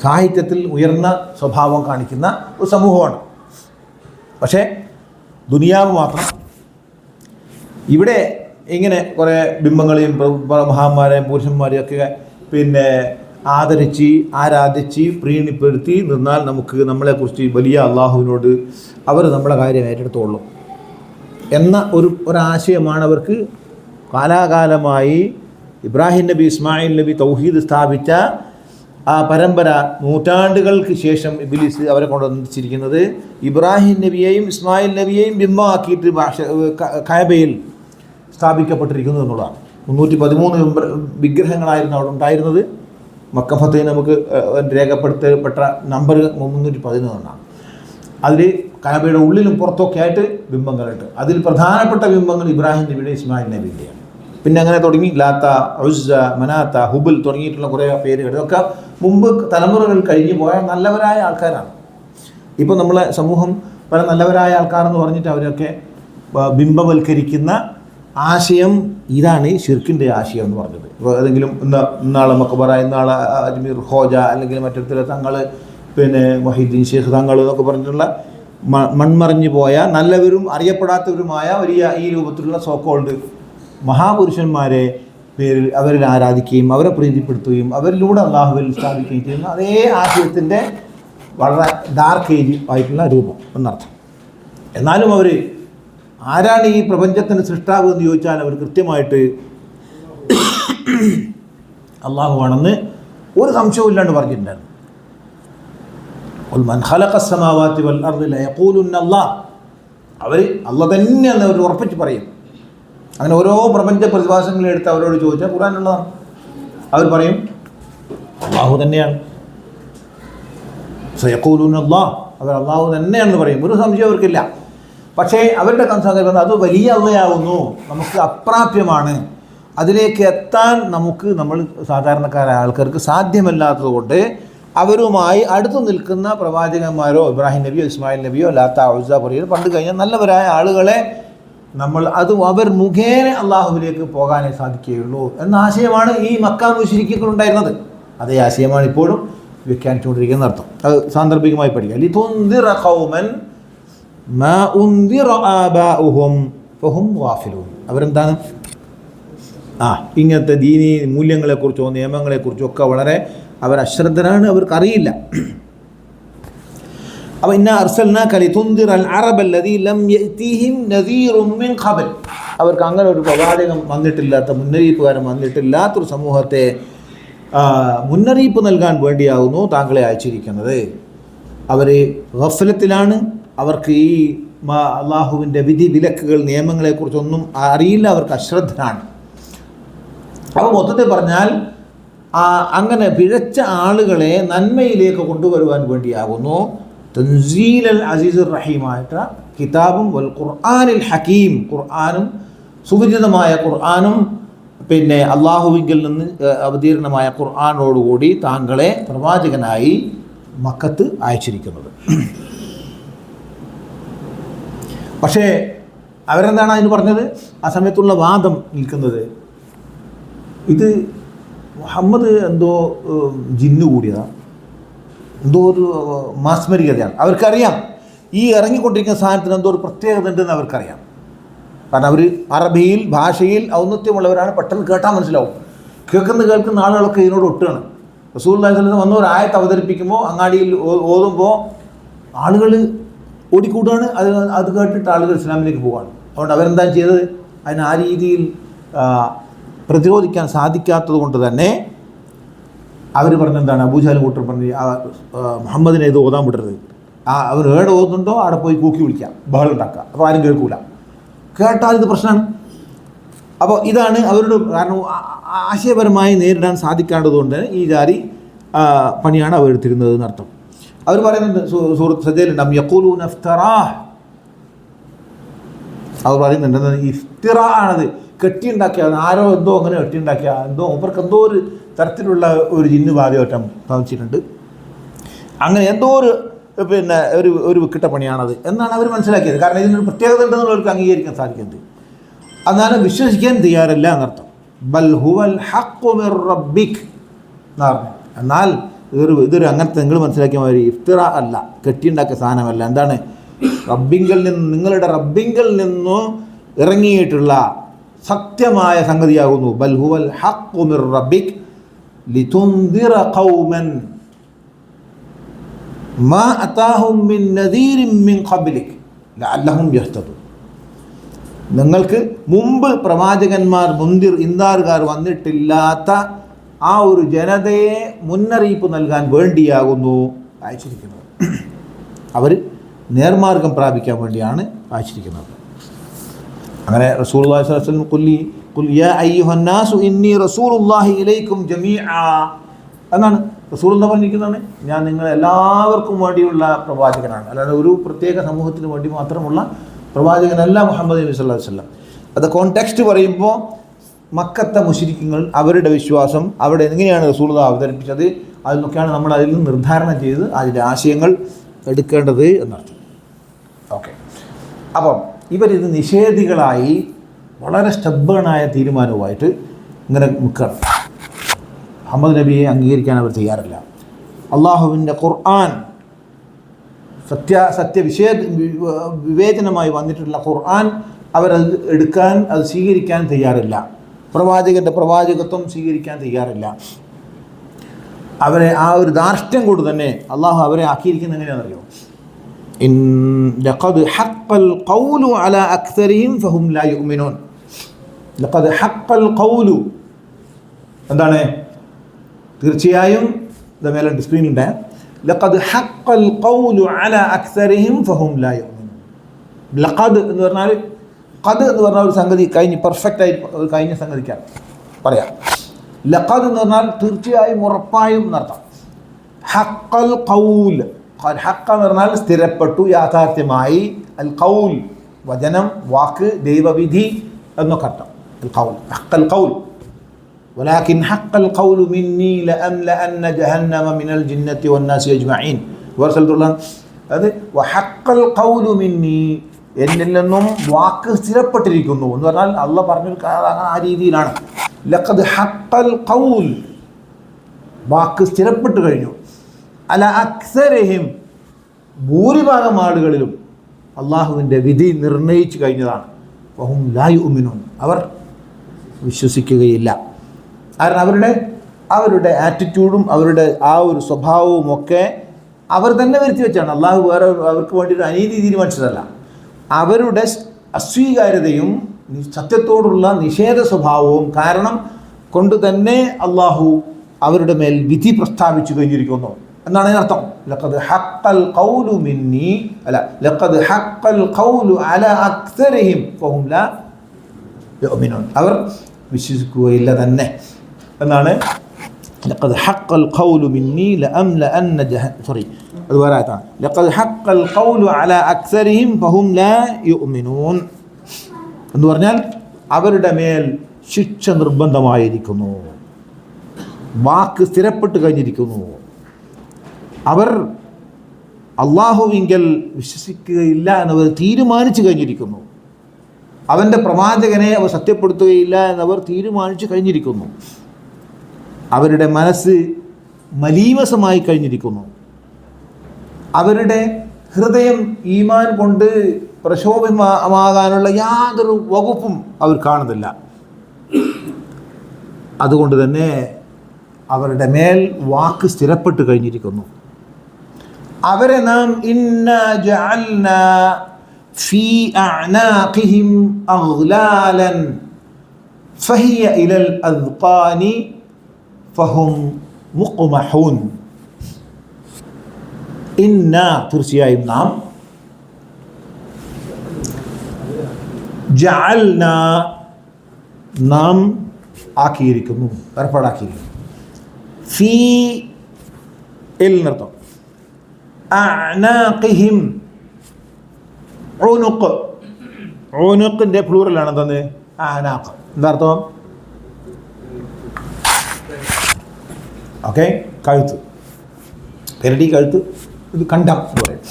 സാഹിത്യത്തിൽ ഉയർന്ന സ്വഭാവം കാണിക്കുന്ന ഒരു സമൂഹമാണ്. പക്ഷേ ദുനിയാവ് മാത്രം ഇവിടെ ഇങ്ങനെ കുറേ ബിംബങ്ങളെയും മഹാന്മാരെയും പുരുഷന്മാരെയും ഒക്കെ പിന്നെ ആദരിച്ച് ആരാധിച്ച് പ്രീണിപ്പെടുത്തി നിന്നാൽ നമുക്ക് നമ്മളെക്കുറിച്ച് വലിയ അള്ളാഹുവിനോട് അവർ നമ്മളെ കാര്യം ഏറ്റെടുത്തോളും എന്ന ഒരാശയമാണ് അവർക്ക്. കാലാകാലമായി ഇബ്രാഹിം നബി, ഇസ്മായിൽ നബി തൗഹീദ് സ്ഥാപിച്ച ആ പരമ്പര നൂറ്റാണ്ടുകൾക്ക് ശേഷം ഇബ്ലീസ് അവരെ കൊണ്ടുവന്നിരിക്കുന്നത് ഇബ്രാഹിം നബിയെയും ഇസ്മായിൽ നബിയെയും ബിംബമാക്കിയിട്ട് കഅബയിൽ സ്ഥാപിക്കപ്പെട്ടിരിക്കുന്നു എന്നുള്ളതാണ്. 313 വിഗ്രഹങ്ങളായിരുന്നു അവിടെ ഉണ്ടായിരുന്നത്. മക്ക ഫത്തഹിൽ നമുക്ക് രേഖപ്പെടുത്തപ്പെട്ട നമ്പർ 311 അതിൽ കഅബയുടെ ഉള്ളിലും പുറത്തൊക്കെ ആയിട്ട് ബിംബങ്ങളുണ്ട്. അതിൽ പ്രധാനപ്പെട്ട ബിംബങ്ങൾ ഇബ്രാഹിം നബിയുടെ, ഇസ്മായിൽ നബിയുടെയാണ്. പിന്നെ അങ്ങനെ തുടങ്ങി ലാത്ത, ഉസ്സ, മനാത്ത, ഹുബൽ തുടങ്ങിയിട്ടുള്ള കുറേ പേരുകൾ. ഇതൊക്കെ മുമ്പ് തലമുറകൾ കഴിഞ്ഞു പോയ നല്ലവരായ ആൾക്കാരാണ്. ഇപ്പോൾ നമ്മളെ സമൂഹം പല നല്ലവരായ ആൾക്കാരെന്ന് പറഞ്ഞിട്ട് അവരൊക്കെ ബിംബവൽക്കരിക്കുന്ന ആശയം ഇതാണ് ഷിർക്കിൻ്റെ ആശയം എന്ന് പറഞ്ഞത്. ഇപ്പോൾ ഏതെങ്കിലും ഇന്നാളെ മക്ബറ, ഇന്നാളെ അജ്മീർ ഖോജ, അല്ലെങ്കിൽ മറ്റൊരു തങ്ങൾ, പിന്നെ മൊഹീദ്ദീൻ ഷേഖ് തങ്ങൾ എന്നൊക്കെ പറഞ്ഞിട്ടുള്ള മൺമറഞ്ഞു പോയ നല്ലവരും അറിയപ്പെടാത്തവരുമായ വലിയ ഈ രൂപത്തിലുള്ള സോക്കോൾഡ് മഹാപുരുഷന്മാരെ പേരിൽ അവരിൽ ആരാധിക്കുകയും അവരെ പ്രീതിപ്പെടുത്തുകയും അവരിലൂടെ അള്ളാഹുവിൽ സ്ഥാപിക്കുകയും ചെയ്യുന്ന അതേ ആശയത്തിൻ്റെ വളരെ ഡാർക്ക് ഏജ് ആയിട്ടുള്ള രൂപം എന്നർത്ഥം. എന്നാലും അവർ ആരാണ് ഈ പ്രപഞ്ചത്തിൻ്റെ സൃഷ്ടാവ് എന്ന് ചോദിച്ചാൽ അവർ കൃത്യമായിട്ട് അള്ളാഹുവാണെന്ന് ഒരു സംശയവും ഇല്ലാണ്ട് പറഞ്ഞിട്ടുണ്ടായിരുന്നു. മൻ ഖലഖസ് സമാവാതി വൽ അർദി ലയഖൂലുന്ന അല്ലാഹ്. അവർ അള്ളാഹ് തന്നെയാണെന്ന് അവർ ഉറപ്പിച്ച് പറയും. അങ്ങനെ ഓരോ പ്രപഞ്ച പ്രതിഭാസങ്ങളെടുത്ത് അവരോട് ചോദിച്ചാൽ ഖുർആനുള്ളതാണ്. അവർ പറയും അള്ളാഹു തന്നെയാണ്. സയഖൂലുന്ന അല്ലാഹ്, അവർ അള്ളാഹു തന്നെയാണെന്ന് പറയും. ഒരു സംശയം അവർക്കില്ല. പക്ഷേ അവരുടെ കൺസേൺ അത് വലിയ അള്ളയാവുന്നു, നമുക്ക് അപ്രാപ്യമാണ്, അതിലേക്ക് എത്താൻ നമ്മൾ സാധാരണക്കാരായ ആൾക്കാർക്ക് സാധ്യമല്ലാത്തത് കൊണ്ട് അവരുമായി അടുത്തു നിൽക്കുന്ന പ്രവാചകന്മാരോ ഇബ്രാഹിം നബിയോ ഇസ്മായിൽ നബിയോ ലാത്ത, ഉസ്സ പറയുന്നത് പണ്ട് കഴിഞ്ഞാൽ നല്ലവരായ ആളുകളെ അവർ മുഖേന അള്ളാഹുവിലേക്ക് പോകാനേ സാധിക്കുകയുള്ളൂ എന്ന ആശയമാണ് ഈ മക്ക മുശ്രിക്കുകൾ ഉണ്ടായിരുന്നത്. അതേ ആശയമാണ് ഇപ്പോഴും വ്യാഖ്യാനിച്ചുകൊണ്ടിരിക്കുന്ന അർത്ഥം. അത് സാന്ദർഭികമായി പഠിക്കുക. ലിതുൻദിറ ഖൗമൻ മാ ഉൻദിറ ആബാഉഹും ഫഹും ഗാഫിലൂൻ. അവരെന്താണ് ഇങ്ങനത്തെ ദീനി മൂല്യങ്ങളെക്കുറിച്ചോ നിയമങ്ങളെക്കുറിച്ചോ ഒക്കെ വളരെ അവർ അശ്രദ്ധരാണ്, അവർക്കറിയില്ല. അപ്പോൾ ഇന്നാ അർസൽനാക ലിതുൻദിറൽ അറബല്ലദീ ലം യഅതീഹിം നദീറുൻ മിൻ ഖബൽ, അവർക്ക് അങ്ങനെ ഒരു പ്രവാചകൻ വന്നിട്ടില്ലാത്ത, മുന്നറിയിപ്പുകാരൻ വന്നിട്ടില്ലാത്തൊരു സമൂഹത്തെ മുന്നറിയിപ്പ് നൽകാൻ വേണ്ടിയാകുന്നു താങ്കളെ അയച്ചിരിക്കുന്നത്. അവർ ഗഫലത്തിലാണ്, അവർക്ക് ഈ അള്ളാഹുവിൻ്റെ വിധി വിലക്കുകൾ നിയമങ്ങളെക്കുറിച്ചൊന്നും അറിയില്ല, അവർക്ക് അശ്രദ്ധരാണ്. അപ്പോൾ മൊത്തത്തിൽ പറഞ്ഞാൽ അങ്ങനെ പിഴച്ച ആളുകളെ നന്മയിലേക്ക് കൊണ്ടുവരുവാൻ വേണ്ടിയാകുന്നു തൻസീൽ അസീസുർ റഹീമായിട്ട് കിതാബും വൽ ഖുർആനിൽ ഹക്കീം, ഖുർആനും സുവിദിതമായ ഖുർആനും പിന്നെ അള്ളാഹുവിങ്കിൽ നിന്ന് അവതീർണമായ ഖുർആനോടുകൂടി താങ്കളെ പ്രവാചകനായി മക്കത്ത് അയച്ചിരിക്കുന്നത്. പക്ഷേ അവരെന്താണ് അതിന് പറഞ്ഞത്? ആ സമയത്തുള്ള വാദം നിൽക്കുന്നത്, ഇത് മുഹമ്മദ് എന്തോ ജിന്നു കൂടിയതാണ്, എന്തോ ഒരു മാസ്മരികതയാണ്. അവർക്കറിയാം ഈ ഇറങ്ങിക്കൊണ്ടിരിക്കുന്ന സാധനത്തിന് എന്തോ ഒരു പ്രത്യേകത ഉണ്ടെന്ന് അവർക്കറിയാം. കാരണം അവർ അറബിയിൽ ഭാഷയിൽ ഔന്നത്യമുള്ളവരാണ്, പെട്ടെന്ന് കേട്ടാൽ മനസ്സിലാവും. കേൾക്കുന്ന ആളുകളൊക്കെ ഇതിനോട് ഒട്ടുകയാണ്. റസൂലുള്ളാഹി സ്വല്ലല്ലാഹു അലൈഹി വസല്ലം വന്ന ഒരു ആയത്ത് അവതരിപ്പിക്കുമ്പോൾ അങ്ങാടിയിൽ ഓതുമ്പോൾ ആളുകൾ ഓടിക്കൂട്ടാണ്. അത് കേട്ടിട്ട് ആളുകൾ ഇസ്ലാമിലേക്ക് പോവുകയാണ്. അതുകൊണ്ട് അവരെന്താ ചെയ്തത്? അതിന് ആ രീതിയിൽ പ്രതിരോധിക്കാൻ സാധിക്കാത്തത് കൊണ്ട് തന്നെ അവർ പറഞ്ഞെന്താണ്, അബൂജഹൽ കൂട്ടർ പറഞ്ഞ് മുഹമ്മദിനെ ഇത് ഓതാൻ വിടരുത്, അവർ ഏടെ ഓതുന്നുണ്ടോ അവിടെ പോയി കൂക്കി വിളിക്കാം, ബഹളം ഉണ്ടാക്കുക, അപ്പോൾ ആരും കേൾക്കൂല, കേട്ടാൽ ഇത് പ്രശ്നമാണ്. അപ്പോൾ ഇതാണ് അവരുടെ കാരണം, ആശയപരമായി നേരിടാൻ സാധിക്കാത്തതുകൊണ്ട് ഈ ജാതി പണിയാണ് അവർ എടുത്തിരുന്നത് എന്നർത്ഥം. അവർ പറയുന്നുണ്ട് സൂറത്ത് സജയിലുണ്ടാകും യഖൂലൂന ഇഫ്തറാഹ്, അവർ പറയുന്നുണ്ട് ഇഫ്തിറ ആണത്, കെട്ടിയുണ്ടാക്കിയ ആരോ എന്തോ അങ്ങനെ കെട്ടിയുണ്ടാക്കിയ എന്തോ അവർക്ക് എന്തോ ഒരു തരത്തിലുള്ള ഒരു ജിന്ന് ബാധയോറ്റം ഭവിച്ചിട്ടുണ്ട്, അങ്ങനെ എന്തോ ഒരു പിന്നെ ഒരു വിക്കിട്ട പണിയാണത് എന്നാണ് അവർ മനസ്സിലാക്കിയത്. കാരണം ഇതിനൊരു പ്രത്യേകത ഉണ്ടെന്നുള്ളവർക്ക് അംഗീകരിക്കാൻ സാധിക്കുന്നത്. എന്നാലും വിശ്വസിക്കാൻ തയ്യാറില്ല എന്നർത്ഥം. ബൽ ഹുവൽ ഹഖ്ഖു മിർ റബ്ബിക് എന്ന് പറഞ്ഞു. എന്നാൽ ഇതൊരു അങ്ങനത്തെ നിങ്ങൾ മനസ്സിലാക്കിയ മാതിരി ഇഫ്തിറ അല്ല, കെട്ടിയുണ്ടാക്കിയ സാധനമല്ല. എന്താണ്? റബ്ബിങ്കൽ നിന്ന്, നിങ്ങളുടെ റബ്ബിങ്കൽ നിന്നു ഇറങ്ങിയിട്ടുള്ള സത്യമായ സംഗതിയാകുന്നു. ബൽ ഹുവൽ ഹഖ്ഖു മിർ റബ്ബിക് ലിതുൻദിറ ഖൗമൻ മാ അതാഹും മിൻ നദീരിൻ മിൻ ഖബ്ലിക് ലഅല്ലഹും യഹ്തദൂൻ. നിങ്ങൾക്ക് മുമ്പ് പ്രവാചകന്മാർ ഇൻദാറുകാർ വന്നിട്ടില്ലാത്ത ആ ഒരു ജനതയെ മുന്നറിയിപ്പ് നൽകാൻ വേണ്ടിയാകുന്നു അയച്ചിരിക്കുന്നത്. അവർ നേർമാർഗം പ്രാപിക്കാൻ വേണ്ടിയാണ് അയച്ചിരിക്കുന്നത്. അങ്ങനെ റസൂലുള്ളാഹി സ്വല്ലല്ലാഹു അലൈഹി വസല്ലം ഖുൽ യാ അയ്യുഹന്നാസു ഇന്നി റസൂലുള്ളാഹി ഇലൈക്കും ജമീഅ എന്നാണ് റസൂലുള്ളാഹി പറഞ്ഞിരിക്കുന്നതാണ്. ഞാൻ നിങ്ങളെല്ലാവർക്കും വേണ്ടിയുള്ള പ്രവാചകനാണ്, അല്ലാതെ ഒരു പ്രത്യേക സമൂഹത്തിന് വേണ്ടി മാത്രമുള്ള പ്രവാചകനല്ല മുഹമ്മദ് നബി സല്ലല്ലാഹു അലൈഹി വസല്ലം. അത് കോണ്ടെക്സ്റ്റ് പറയുമ്പോൾ മക്കത്തെ മുശ്രിക്കുകൾ അവരുടെ വിശ്വാസം അവിടെ എങ്ങനെയാണ് റസൂലുള്ളാഹി അവതരിപ്പിച്ചത് അതിനൊക്കെയാണ് നമ്മൾ അതിൽ നിന്ന് നിർദ്ധാരണം ചെയ്ത് അതിൻ്റെ ആശയങ്ങൾ എടുക്കേണ്ടത് എന്നർത്ഥം. ഓക്കെ, അപ്പം ഇവരിത് നിഷേധികളായി വളരെ സ്റ്റബ്ബേണായ തീരുമാനവുമായിട്ട് ഇങ്ങനെ നിൽക്കണം. മുഹമ്മദ് നബിയെ അംഗീകരിക്കാൻ അവർ തയ്യാറില്ല. അള്ളാഹുവിൻ്റെ ഖുർആൻ വിവേചനമായി വന്നിട്ടുള്ള ഖുർആൻ അവരത് എടുക്കാൻ, അത് സ്വീകരിക്കാൻ തയ്യാറില്ല. പ്രവാചകൻ്റെ പ്രവാചകത്വം സ്വീകരിക്കാൻ തയ്യാറില്ല. അവരെ ആ ഒരു ധാർഷ്ട്യം കൊണ്ട് തന്നെ അള്ളാഹു അവരെ ആക്കിയിരിക്കുന്നത് എങ്ങനെയാണെന്നറിയോ? ലഖദ് ഹഖ്ഖൽ ഖൗലു അലാ അക്സരിഹിം ഫഹും ലാ യുഅ്മിനൂൻ. ലഖദ് ഹഖ്ഖൽ ഖൗലു എന്താണ്? തീർച്ചയായും മേലെ സ്ക്രീനിലുണ്ട്. ലഖദ് ഹഖ്ഖൽ ഖൗലു അലാ അക്സരിഹിം ഫഹും ലാ യുഅ്മിനൂൻ. ലഖദ് എന്ന് പറഞ്ഞാൽ, ഖദ് എന്ന് പറഞ്ഞാൽ ഒരു സംഗതി കഴിഞ്ഞ് പെർഫെക്റ്റായി കഴിഞ്ഞ സംഗതിക്കാണ് പറയാം. ലഖദ് എന്ന് പറഞ്ഞാൽ തീർച്ചയായും, ഉറപ്പായും എന്നർത്ഥം. ഹഖ്ഖൽ ഖൗൽ, ഹഖ് എന്ന് പറഞ്ഞാൽ സ്ഥിരപ്പെട്ടു, യാഥാർത്ഥ്യമായി. അൽ ഖൗൽ വചനം, വാക്ക്, ദൈവവിധി എന്നൊക്കെ അർത്ഥം. അൽ ഖൗൽ, ഹഖ്ഖൽ ഖൗൽ. വലാകിൻ ഹഖ്ഖൽ ഖൗലു മിന്നി ലഅംലഅന്ന ജഹന്നമ മിനൽ ജിന്നത്തി വന്നാസി അജ്മഈൻ. വേറെ സ്ഥലത്തുള്ള അത് വഹഖ്ഖൽ ഖൗലു മിന്നി, എന്നിൽ നിന്നും വാക്ക് സ്ഥിരപ്പെട്ടിരിക്കുന്നു എന്ന് പറഞ്ഞാൽ അള്ളാഹ് പറഞ്ഞൊരു ആ രീതിയിലാണ്. ലഖദ് ഹഖ്ഖൽ ഖൗൽ, വാക്ക് സ്ഥിരപ്പെട്ട് കഴിഞ്ഞു. അല അക്സരിഹിം, ഭൂരിഭാഗം ആളുകളിലും. അള്ളാഹുവിൻ്റെ വിധി നിർണയിച്ചു കഴിഞ്ഞതാണ്. വഹും ലാ യുഅ്മിനൂൻ, അവർ വിശ്വസിക്കുകയില്ല. കാരണം അവരുടെ ആറ്റിറ്റ്യൂഡും അവരുടെ ആ ഒരു സ്വഭാവവും ഒക്കെ അവർ തന്നെ വരുത്തി വെച്ചാണ്. അള്ളാഹു വേറെ അവർക്ക് വേണ്ടിയിട്ട് അനീതി തീരുമാനിച്ചതല്ല. അവരുടെ അസ്വീകാര്യതയും സത്യത്തോടുള്ള നിഷേധ സ്വഭാവവും കാരണം കൊണ്ട് തന്നെ അള്ളാഹു അവരുടെ മേൽ വിധി പ്രസ്താവിച്ചു കഴിഞ്ഞിരിക്കുന്നു എന്നാണ് അതിനർത്ഥം. ലഖദ് ഹഖൽ ഖൗലു മിന്നി ലഖദ് ഹഖൽ ഖൗലു അലാ അക്സരിഹിം ഫഹും ലാ യുഅ്മിനൂൻ, അവർ വിശ്വസിക്കുകയില്ല തന്നെ എന്നാണ്. ലഖദ് ഹഖൽ ഖൗലു മിന്നി ലഅംലഅന്ന അത് വേറെ ആയതാണ്. ലഖദ് ഹഖൽ ഖൗലു അലാ അക്സരിഹിം ഫഹും ലാ യുഅ്മിനൂൻ എന്ന് പറഞ്ഞാൽ അവരുടെ മേൽ ശിക്ഷ നിർബന്ധമായിരിക്കുന്നു, വാക്ക് സ്ഥിരപ്പെട്ട് കഴിഞ്ഞിരിക്കുന്നു. അവർ അള്ളാഹുവിങ്കൽ വിശ്വസിക്കുകയില്ല എന്നവർ തീരുമാനിച്ചു കഴിഞ്ഞിരിക്കുന്നു. അവൻ്റെ പ്രവാചകനെ അവർ സത്യപ്പെടുത്തുകയില്ല എന്നവർ തീരുമാനിച്ചു കഴിഞ്ഞിരിക്കുന്നു. അവരുടെ മനസ്സ് മലീമസമായി കഴിഞ്ഞിരിക്കുന്നു. അവരുടെ ഹൃദയം ഈമാൻ കൊണ്ട് പ്രക്ഷോഭമാകാനുള്ള യാതൊരു വകുപ്പും അവർ കാണുന്നില്ല. അതുകൊണ്ട് തന്നെ അവരുടെ മേൽ വാക്ക് സ്ഥിരപ്പെട്ട് കഴിഞ്ഞിരിക്കുന്നു. അവരെ നാം ഇന്നാ ജഅൽനാ ഫീ അഅനാഖിഹിം അഗ്ലാലൻ ഫഹിയ ഇലൽ അദ്ഖാനി ഫഹും മുഖ്മഹൂൻ. തീർച്ചയായും നാം ആക്കിയിരിക്കുന്നു, ഏർപ്പാടാക്കിയിരിക്കുന്നു. ഫീ എന്നർത്ഥം. അഅനാഖിഹിം ഉനുഖ്, ഉനുഖിൻ്റെ പ്ലൂറലാണ് എന്താണ്? അഅനാഖ്. എന്താ അർത്ഥം? ഓക്കെ, കഴുത്ത്, പെരടി, കഴുത്ത്, ഇത് കണ്ടം എന്ന് പറയും.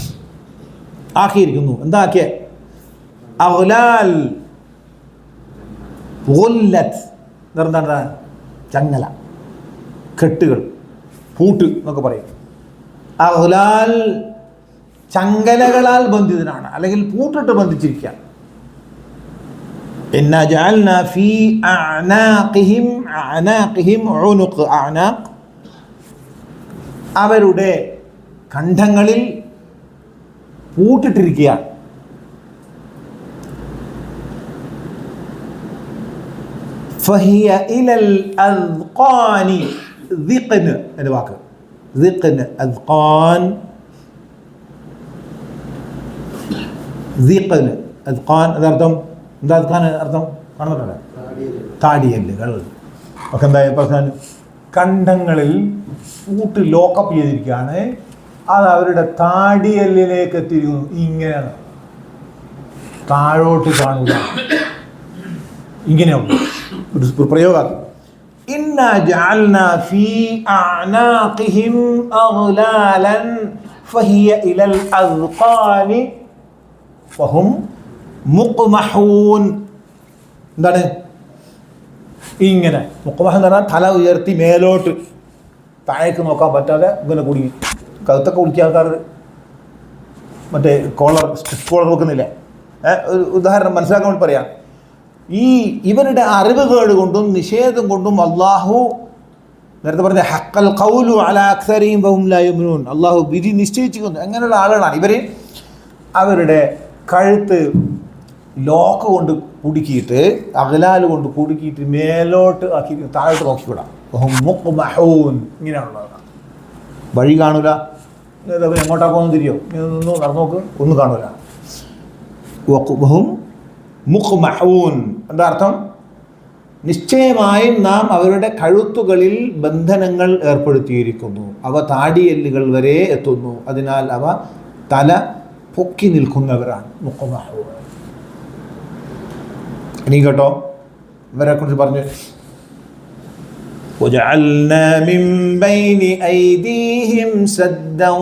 ആക്കിയിരിക്കുന്നു. എന്താ ആക്കിയ? അഗ്ലാൽ, ഗുല്ലത്ത് എന്താണ്? ചങ്ങല, കെട്ടുകൾ, പൂട്ട് എന്നൊക്കെ പറയും. അഗ്ലാൽ ചങ്ങലകളാൽ ബന്ധിതനാണ്, അല്ലെങ്കിൽ പൂട്ടിട്ട് ബന്ധിച്ചിരിക്കുക. ഇന്നാ ജഅൽനാ ഫീ അഅനാഖിഹിം ഉനുഖ്, അഅനാഖ് അവരുടെ കണ്ഠങ്ങളിൽ പൂട്ടിട്ടിരിക്കുകയാണ്. ഫഹിയ ഇലൽ അദ്ഖാനി, ദിഖ്ന് എന്ന വാക്ക്, ദിഖ്ന്, അദ്ഖാൻ, ദിഖ്ന്, അദ്ഖാൻ അതർത്ഥം എന്താ? അദ്ഖാൻ അർത്ഥം കാണുന്നുണ്ടല്ലോ, താടിയല്ലുകൾ ഒക്കെ. എന്തായാലും പ്രശ്നം കണ്ഠങ്ങളിൽ പൂട്ട് ലോക്കപ്പ് ചെയ്തിരിക്കുകയാണ്. അത് അവരുടെ താടിയല്ലിലേക്ക് എത്തിയിരിക്കുന്നു. ഇങ്ങനെയാണ്, താഴോട്ട് കാണുക. ഇങ്ങനെയാണ് ഒരു പ്രയോഗം. ഇന്നാ ജഅൽനാ ഫീ അഅനാഖിഹിം അഗ്ലാലൻ ഫഹിയ ഇലൽ അദ്ഖാനി ഫഹും മുഖ്മഹൂൻ. എന്താണ്? ഇങ്ങനെ മുഖ്മഹ് എന്ന് പറഞ്ഞാൽ തല ഉയർത്തി മേലോട്ട് താഴേക്ക് നോക്കാൻ പറ്റാതെ ഇങ്ങനെ കുടി. കഴുത്തൊക്കെ കുടിക്കുക ആൾക്കാർ മറ്റേ കോളർ വെക്കുന്നില്ലേ? ഒരു ഉദാഹരണം മനസ്സിലാക്കാൻ വേണ്ടി പറയാം. ഇവരുടെ അറിവുകേട് കൊണ്ടും നിഷേധം കൊണ്ടും അള്ളാഹു നേരത്തെ പറഞ്ഞ ഹഖൽ ഖൗലു അലാ അക്സരിഹിം വഹും ലാ യുഅ്മിനൂൻ, അള്ളാഹു വിധി നിശ്ചയിച്ചിരിക്കുന്നു. അങ്ങനെയുള്ള ആളുകളാണ് ഇവർ. അവരുടെ കഴുത്ത് ലോക്ക് കൊണ്ട് കുടുക്കിയിട്ട്, അഗ്ലാൽ കൊണ്ട് കുടുക്കിയിട്ട് മേലോട്ട് ആക്കി താഴോട്ട് നോക്കിവിടാം. ഇങ്ങനെയാണുള്ളത്. വഴി കാണൂല. എങ്ങോട്ടാ പോകുന്ന തിരിയോ? നിന്ന് നടന്നു നോക്ക്, ഒന്നും കാണൂല. മുഖ്മഹൂൻ എന്താ അർത്ഥം? നിശ്ചയമായും നാം അവരുടെ കഴുത്തുകളിൽ ബന്ധനങ്ങൾ ഏർപ്പെടുത്തിയിരിക്കുന്നു. അവ താടിയെല്ലുകൾ വരെ എത്തുന്നു. അതിനാൽ അവ തല പൊക്കി നിൽക്കുന്നവരാണ്. മുഖ്മഹൂൻ. ഇനി കേട്ടോ, ഇവരെ കുറിച്ച് പറഞ്ഞു. وجعلنا من بين أيديهم سدا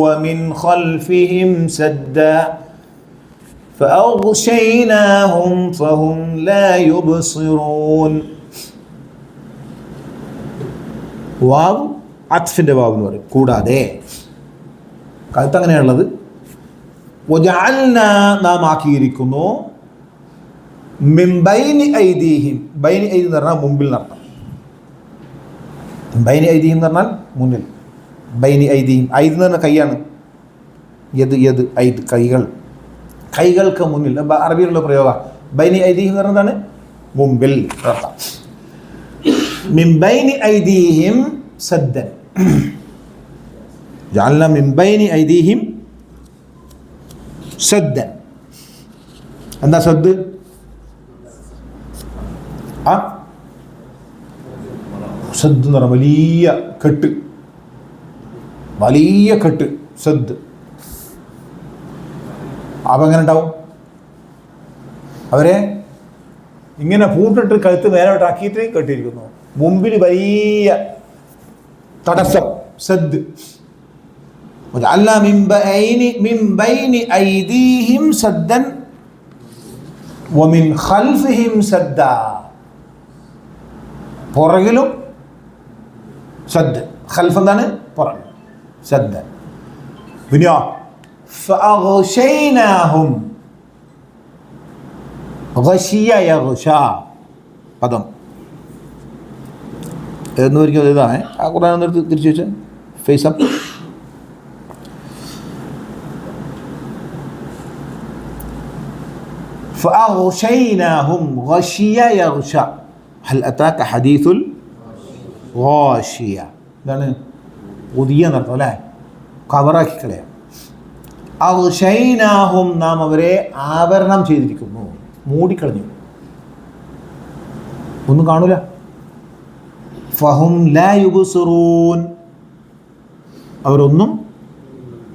ومن خلفهم سدا فأغشيناهم فهم لا يبصرون. വാവ് അത്ഫിൻ്റെ വാവ് എന്ന് പറയും. കൂടാതെ കഴുത്ത് അങ്ങനെയുള്ളത്. വജഅൽനാ നാം ആക്കിയിരിക്കുന്നു മിൻ ബൈനി ഐദീഹിം, ബൈനി ഐദി എന്ന് പറഞ്ഞാൽ മുമ്പിൽ നടത്തം, ബൈനി ഐദീഹിം എന്ന് പറഞ്ഞാൽ മുന്നിൽ, ബൈനി ഐദീഹിം, ഐദ് എന്ന് പറഞ്ഞാൽ കൈയാണ്, യദ് ഐദ് കൈകൾ, കൈകൾക്ക് മുന്നിൽ അറബിയിലുള്ള പ്രയോഗം. ബൈനി ഐദീഹിം എന്ന് പറഞ്ഞതാണ് മുമ്പിൽ നടത്തം. മിൻ ബൈനി ഐദീഹിം സദ്ദൻ, ജഅൽനാ മിൻ ബൈനി ഐദീഹിം സദ്ദൻ. എന്താ സദ്? സദ് എന്ന് പറഞ്ഞാൽ വലിയ കെട്ട്, വലിയ കെട്ട് സദ്. അപ്പം എങ്ങനെ ഉണ്ടാവും? അവരെ ഇങ്ങനെ പൂട്ടിട്ട് കഴുത്ത് മേലോട്ടാക്കിയിട്ട് കെട്ടിയിരിക്കുന്നു, മുമ്പിൽ വലിയ തടസ്സം സദ്. മിൻ ബൈനി ഐദീഹിം സദ്ദൻ വമിൻ ഖൽഫിഹിം സദ്ദാ, പുറകിലും സദ്, ഖൽഫ് എന്താണ്? പുറകിൽ സദ്. പിന്നെയോ ഫഅഗ്ശൈനാഹും, ഗശിയ യഗ്ശാ പദം എന്നൊരിക്കലും ഇതാണ്. ആ ഖുർആൻ ഒന്ന് തിരിച്ചു വെച്ച് ഫേസ് അപ്പ്. فأغشيناهم غشي يغشى هل أتاك حديث الغاشية. ഇതാണ് പുതിയ നടത്തം അല്ലേ, കവറാക്കി കളയാം. അഗ്ശൈനാഹും നാം അവരെ ആവരണം ചെയ്തിരിക്കുന്നു, മൂടിക്കളഞ്ഞു, ഒന്നും കാണൂല. ഫഹും ലാ യുബ്സിറൂൻ, അവരൊന്നും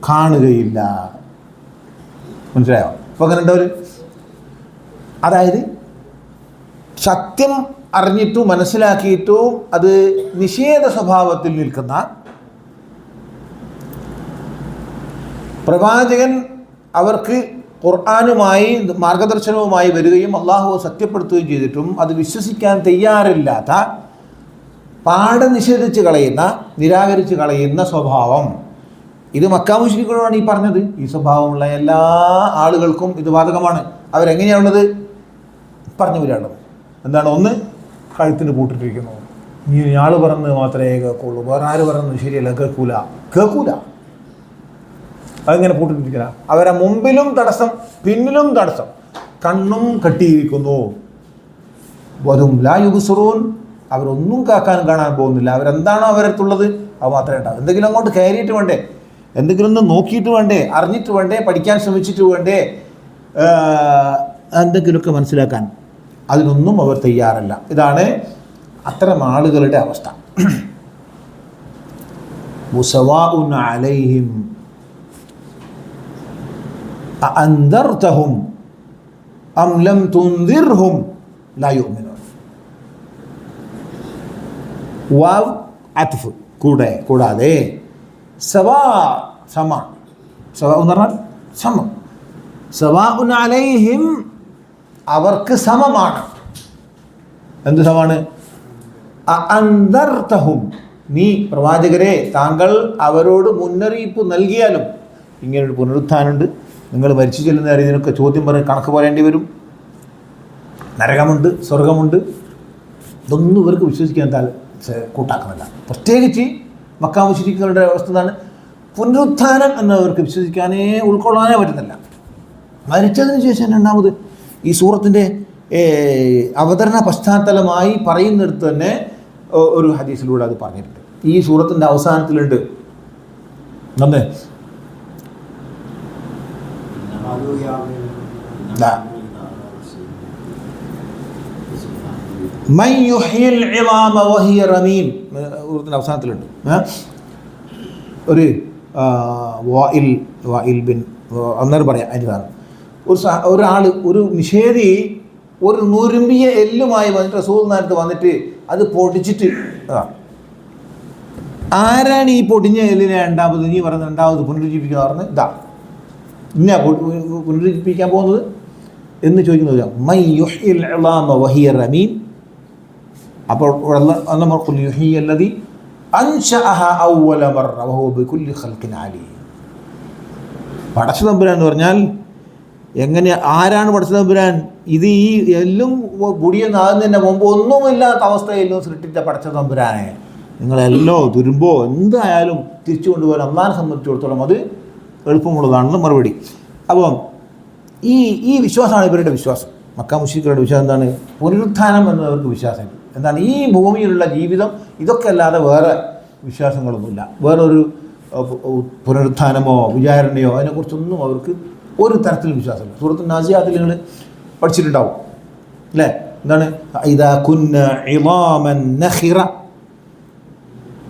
കാണുകയില്ല. മനസ്സിലായോ? അപ്പോൾ അങ്ങനെ ഉണ്ടവർ, അതായത് സത്യം അറിഞ്ഞിട്ടും മനസ്സിലാക്കിയിട്ടും അത് നിഷേധ സ്വഭാവത്തിൽ നിൽക്കുന്ന പ്രവാചകൻ അവർക്ക് ഖുർആനുമായി മാർഗദർശനവുമായി വരികയും അള്ളാഹു സത്യപ്പെടുത്തുകയും ചെയ്തിട്ടും അത് വിശ്വസിക്കാൻ തയ്യാറില്ലാത്ത, പാടെ നിഷേധിച്ച് കളയുന്ന, നിരാകരിച്ച് കളയുന്ന സ്വഭാവം, ഇത് മക്കാ മുശ്രിക്കുകളാണ് ഈ പറഞ്ഞത്. ഈ സ്വഭാവമുള്ള എല്ലാ ആളുകൾക്കും ഇത് ബാധകമാണ്. അവരെങ്ങനെയാണുള്ളത് പറഞ്ഞു വരാനുള്ളത്? എന്താണ്? ഒന്ന്, കഴുത്തിന് പൂട്ടിട്ടിരിക്കുന്നു, നീ ആൾ പറഞ്ഞത് മാത്രമേ കേൾക്കുള്ളൂ, വേറെ ആര് പറയുന്നത് ശരിയല്ല, കേൾക്കൂല. അതിങ്ങനെ പൂട്ടിട്ടിരിക്കില്ല. അവരെ മുമ്പിലും തടസ്സം, പിന്നിലും തടസ്സം, കണ്ണും കെട്ടിയിരിക്കുന്നു. വരും ലാ യുബ്സിറൂൻ, അവരൊന്നും കാണാൻ പോകുന്നില്ല. അവരെന്താണോ അവരടുത്തുള്ളത് അത് മാത്രമേ ഉണ്ടാവും. എന്തെങ്കിലും അങ്ങോട്ട് കയറിയിട്ട് വേണ്ടേ, എന്തെങ്കിലും ഒന്ന് നോക്കിയിട്ട് വേണ്ടേ, അറിഞ്ഞിട്ട് വേണ്ടേ, പഠിക്കാൻ ശ്രമിച്ചിട്ട് വേണ്ടേ, എന്തെങ്കിലുമൊക്കെ മനസ്സിലാക്കാൻ, അതിനൊന്നും അവർ തയ്യാറല്ല. ഇതാണ് അത്തരം ആളുകളുടെ അവസ്ഥ. മുസവാഉൻ അലൈഹിം അഅൻദർതഹും അം ലം തുൻദിർഹും ലാ യുഅ്മിനൂൻ. വാവ് അത്ഫ് കൂടാതെ സവാ, സമ, സവാ എന്ന് പറഞ്ഞാൽ സമം, സവാഉൻ അലൈഹിം അവർക്ക് സമമാണ്. എന്ത് സമമാണ്? അഅൻദർതഹും, നീ പ്രവാചകരെ താങ്കൾ അവരോട് മുന്നറിയിപ്പ് നൽകിയാലും, ഇങ്ങനൊരു പുനരുത്ഥാനമുണ്ട്, നിങ്ങൾ മരിച്ചു ചെല്ലുന്ന ഇതിനൊക്കെ ചോദ്യം പറഞ്ഞ് കണക്ക് പറയേണ്ടി വരും, നരകമുണ്ട്, സ്വർഗമുണ്ട്, ഇതൊന്നും ഇവർക്ക് വിശ്വസിക്കാൻ കൂട്ടാക്കുന്നില്ല. പ്രത്യേകിച്ച് മക്കാ മുശ്രിക്കുകളുടെ അവസ്ഥ എന്താണ്? പുനരുത്ഥാനം എന്നവർക്ക് വിശ്വസിക്കാനേ ഉൾക്കൊള്ളാനേ പറ്റുന്നില്ല. മരിച്ചതിന് ശേഷം രണ്ടാമത് ഈ സൂറത്തിൻ്റെ അവതരണ പശ്ചാത്തലമായി പറയുന്നിടത്ത് തന്നെ ഒരു ഹദീസിലൂടെ അത് പറഞ്ഞിട്ടുണ്ട്. ഈ സൂറത്തിൻ്റെ അവസാനത്തിലുണ്ട് എന്നെ അവസാനത്തിലുണ്ട്. ഒരു വായിൽ ബിൻ അന്നേരം പറയാം അതിൻ്റെ കാരണം, ഒരാൾ, ഒരു നിഷേധി ഒരു നുരുമ്പിയ എല്ലുമായി വന്നിട്ട് റസൂലുള്ളാഹിന്റെ അടുത്ത് വന്നിട്ട് അത് പൊടിച്ചിട്ട്, ആരാണ് ഈ പൊടിഞ്ഞ എല്ലിനെ രണ്ടാമത് നീ പറയുന്നത് രണ്ടാമത് പുനരുജ്ജീവിക്കുക പറഞ്ഞ് ഇതാ ഇന്ന പുനരുജ്ജീവിപ്പിക്കാൻ പോകുന്നത് എന്ന് ചോദിക്കുന്നത് മൻ യുഹ്യിൽ ഇളാമ വഹിയ റമീം. അപ്പോൾ പടച്ച തമ്പുരാൻ എന്ന് പറഞ്ഞാൽ എങ്ങനെ, ആരാണ് പടച്ച തമ്പുരാൻ? ഇത് ഈ എല്ലും പൊടിയെന്നാകുന്നതിൻ്റെ മുമ്പ് ഒന്നുമില്ലാത്ത അവസ്ഥയിലും സൃഷ്ടിച്ച പടച്ച തമ്പുരാനെ നിങ്ങളെല്ലോ തുരുമ്പോ എന്തായാലും തിരിച്ചു കൊണ്ടുപോകാൻ അള്ളാഹിനെ സംബന്ധിച്ചിടത്തോളം അത് എളുപ്പമുള്ളതാണെന്ന് മറുപടി. അപ്പം ഈ വിശ്വാസമാണ് ഇവരുടെ വിശ്വാസം. മക്ക മുശ്രിക്കുകളുടെ വിശ്വാസം എന്താണ്? പുനരുത്ഥാനം എന്നവർക്ക് വിശ്വാസം എന്താണ്? ഈ ഭൂമിയിലുള്ള ജീവിതം ഇതൊക്കെ അല്ലാതെ വേറെ വിശ്വാസങ്ങളൊന്നുമില്ല. വേറൊരു പുനരുത്ഥാനമോ വിചാരണയോ അതിനെക്കുറിച്ചൊന്നും അവർക്ക് ഒരു തരത്തിലും വിശ്വാസമില്ല. സൂറത്ത് നാസിയാത്തിൽ നിങ്ങൾ പഠിച്ചിട്ടുണ്ടാവും അല്ലേ? എന്താണ്? ഇദാ കുന്ന ഇളാമൻ നഖിറ,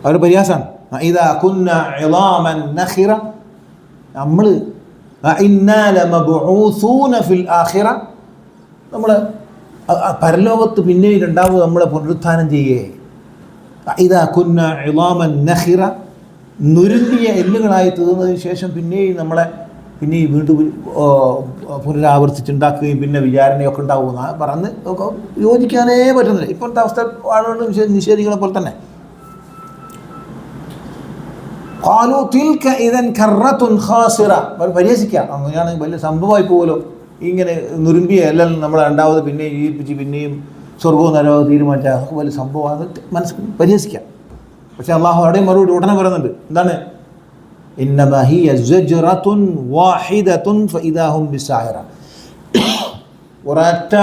അവർ പരിഹാസമാണ്. ഇദാ കുന്ന ഇളാമൻ നഖിറ, നമ്മൾ ഇന്നാ ലമബ്ഊസൂന ഫിൽ ആഖിറ, നമ്മൾ പരലോകത്ത് പിന്നീട് ഉണ്ടാവും നമ്മളെ പുനരുത്ഥാനം ചെയ്യേ. ഇദാ കുന്ന ഇളാമൻ നഖിറ, നുരുങ്ങിയ എല്ലുകളായി തീർന്നതിന് ശേഷം പിന്നെയും നമ്മളെ വീണ്ടും പുനരാവർത്തിച്ചുണ്ടാക്കുകയും പിന്നെ വിചാരണയൊക്കെ ഉണ്ടാവുമെന്ന് പറഞ്ഞ് യോജിക്കാനേ പറ്റുന്നില്ല. ഇപ്പോഴത്തെ അവസ്ഥ ആളുകൾ നിഷേധികളെ പോലെ തന്നെ. ഖാലൂ തിൽക ഇദൻ കറത്തുൻ ഖാസിറ, അവർ പരിഹസിക്കുക, അങ്ങനെയാണ് വലിയ സംഭവമായി പോകലോ ഇങ്ങനെ നുരുമ്പിയ എല്ലാം നമ്മളെ രണ്ടാമത് പിന്നെയും ജീവിപ്പിച്ച് പിന്നെയും സ്വർഗവും നരകവും തീരുമാനിച്ചാൽ അതൊക്കെ വലിയ സംഭവമാണ് മനസ്സിൽ പരിഹസിക്കാം. പക്ഷെ അള്ളാഹു അവിടെയും മറുപടി ഉടനെ പറയുന്നുണ്ട്. എന്താണ്? ഇന്നമാ ഹിയ സജ്റത്തുൻ വാഹിദത്തുൻ ഫഇദാ ഹും ബിസാഹിറ, ഒരൊറ്റ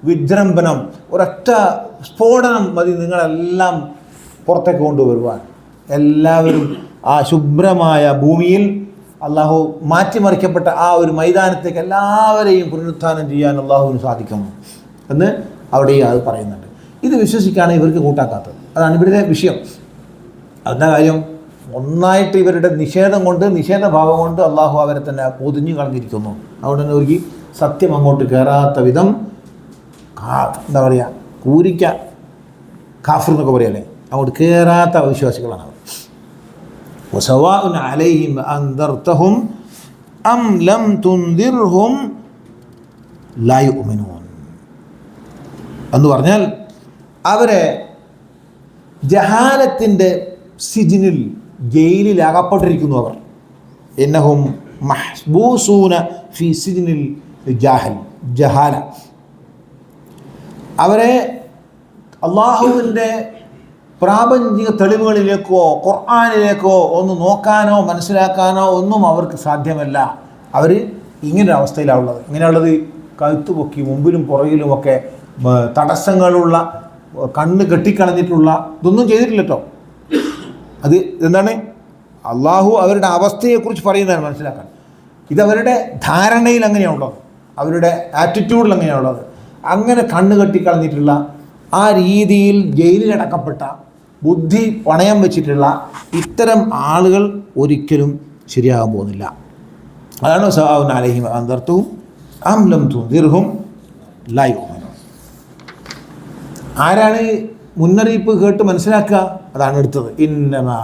വിജൃംഭണം, ഒരൊറ്റ സ്ഫോടനം മതി നിങ്ങളെല്ലാം പുറത്തേക്ക് കൊണ്ടുവരുവാൻ. എല്ലാവരും ആ ശുഭ്രമായ ഭൂമിയിൽ അള്ളാഹു മാറ്റിമറിക്കപ്പെട്ട ആ ഒരു മൈതാനത്തേക്ക് എല്ലാവരെയും പുനരുത്ഥാനം ചെയ്യാൻ അള്ളാഹുവിന് സാധിക്കണം എന്ന് അവിടെയും അത് പറയുന്നുണ്ട്. ഇത് വിശ്വസിക്കാണ് ഇവർക്ക് കൂട്ടാക്കാത്തത്. അതാണ് ഇവരുടെ വിഷയം. അതിൻ്റെ കാര്യം ഒന്നായിട്ട് ഇവരുടെ നിഷേധം കൊണ്ട്, നിഷേധഭാവം കൊണ്ട് അള്ളാഹു അവരെ തന്നെ പൊതിഞ്ഞു കളഞ്ഞിരിക്കുന്നു. അതുകൊണ്ട് തന്നെ ഒരു സത്യം അങ്ങോട്ട് കയറാത്ത വിധം എന്താ പറയുക, കൂരിക്ക കാഫിർ എന്നൊക്കെ പറയല്ലേ, അങ്ങോട്ട് കയറാത്ത വിശ്വാസികളാണ് അവർ. വസവാഉൻ അലൈഹിം അൻദർതഹും അം ലം തുൻദിർഹും ലാ യുഅ്മിനൂൻ എന്ന് പറഞ്ഞാൽ അവരെ ജഹാലത്തിൻ്റെ സിജിനിൽ, ജയിലിൽ അകപ്പെട്ടിരിക്കുന്നു അവർ. ഇന്നഹും മഹ്ബൂസൂന ഫി സിജിനിൽ ജഹാല, അവരെ അള്ളാഹുവിൻ്റെ പ്രാപഞ്ചിക തെളിവുകളിലേക്കോ ഖുർആനിലേക്കോ ഒന്ന് നോക്കാനോ മനസ്സിലാക്കാനോ ഒന്നും അവർക്ക് സാധ്യമല്ല. അവർ ഇങ്ങനൊരു അവസ്ഥയിലാണുള്ളത്. ഇങ്ങനെയുള്ളത് കഴുത്തുപൊക്കി മുമ്പിലും പുറകിലുമൊക്കെ തടസ്സങ്ങളുള്ള, കണ്ണ് കെട്ടിക്കളഞ്ഞിട്ടുള്ള ഇതൊന്നും ചെയ്തിട്ടില്ല കേട്ടോ. അത് എന്താണ്? അള്ളാഹു അവരുടെ അവസ്ഥയെക്കുറിച്ച് പറയുന്നതാണ് മനസ്സിലാക്കാൻ. ഇതവരുടെ ധാരണയിൽ അങ്ങനെയാണുള്ളത്, അവരുടെ ആറ്റിറ്റ്യൂഡിൽ അങ്ങനെയാണുള്ളത്. അങ്ങനെ കണ്ണ് കെട്ടിക്കളഞ്ഞിട്ടുള്ള, ആ രീതിയിൽ ജയിലിലടക്കപ്പെട്ട, ബുദ്ധി പണയം വെച്ചിട്ടുള്ള ഇത്തരം ആളുകൾ ഒരിക്കലും ശരിയാകാൻ പോകുന്നില്ല. അതാണ് സവാഉൻ അലൈഹിം അൻദർതഹും അം ലം തുൻദിർഹും ലാ യുഅ്മിനൂൻ. ആരാണ് മുന്നറിയിപ്പ് കേട്ട് മനസ്സിലാക്കുക? അതാണ് എടുത്തത്. ഇന്നമാ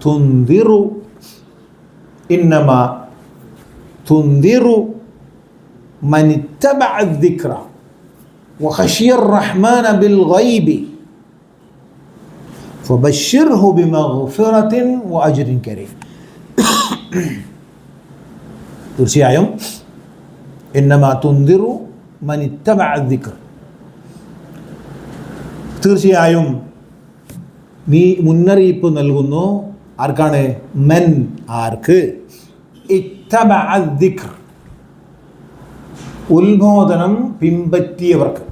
തുൻദിറു മനിത്തബഅ الذിക്റ വഖശിയ الرحمن بالغيب فبشره بمغفرة وأجر كريم. തീർച്ചയായും ഇന്നമാ തുൻദിറു മനിത്തബഅ الذിക്ർ, തീർച്ചയായും നീ മുന്നറിയിപ്പ് നൽകുന്നു. ആർക്കാണ്? മൻ, ആർക്ക്? ഇത്തബഅ الذിക്ർ, ഉത്ബോധനം പിൻപറ്റിയവർക്ക്.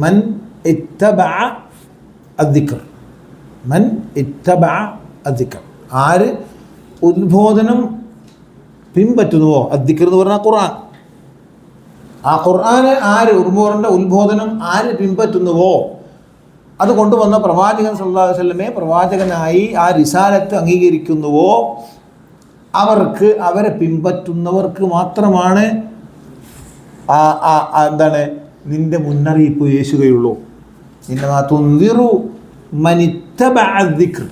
മൻ ഇത്തബഅ الذിക്ർ, മൻ ഇത്തബഅ الذിക്ർ, ആര് ഉത്ബോധനം പിൻപറ്റുന്നുവോ. അദ്ദിക്ർ എന്ന് പറഞ്ഞാൽ ഖുർആൻ. ആ ഖുർആനെ ആര്, ഉത്ബോധനം ആര് പിൻപറ്റുന്നുവോ, അത് കൊണ്ടുവന്ന പ്രവാചകൻ സല്ലല്ലാഹു അലൈഹി വസല്ലമയെ പ്രവാചകനായി ആ റിസാലത്ത് അംഗീകരിക്കുന്നുവോ, അവർക്ക്, അവരെ പിൻപറ്റുന്നവർക്ക് മാത്രമാണ് എന്താണ് നിന്റെ മുന്നറിയിപ്പ് യേശുകയുള്ളൂ. ഇന്നമാ തുൻദിറു മനിത്തബഅ الذിക്ർ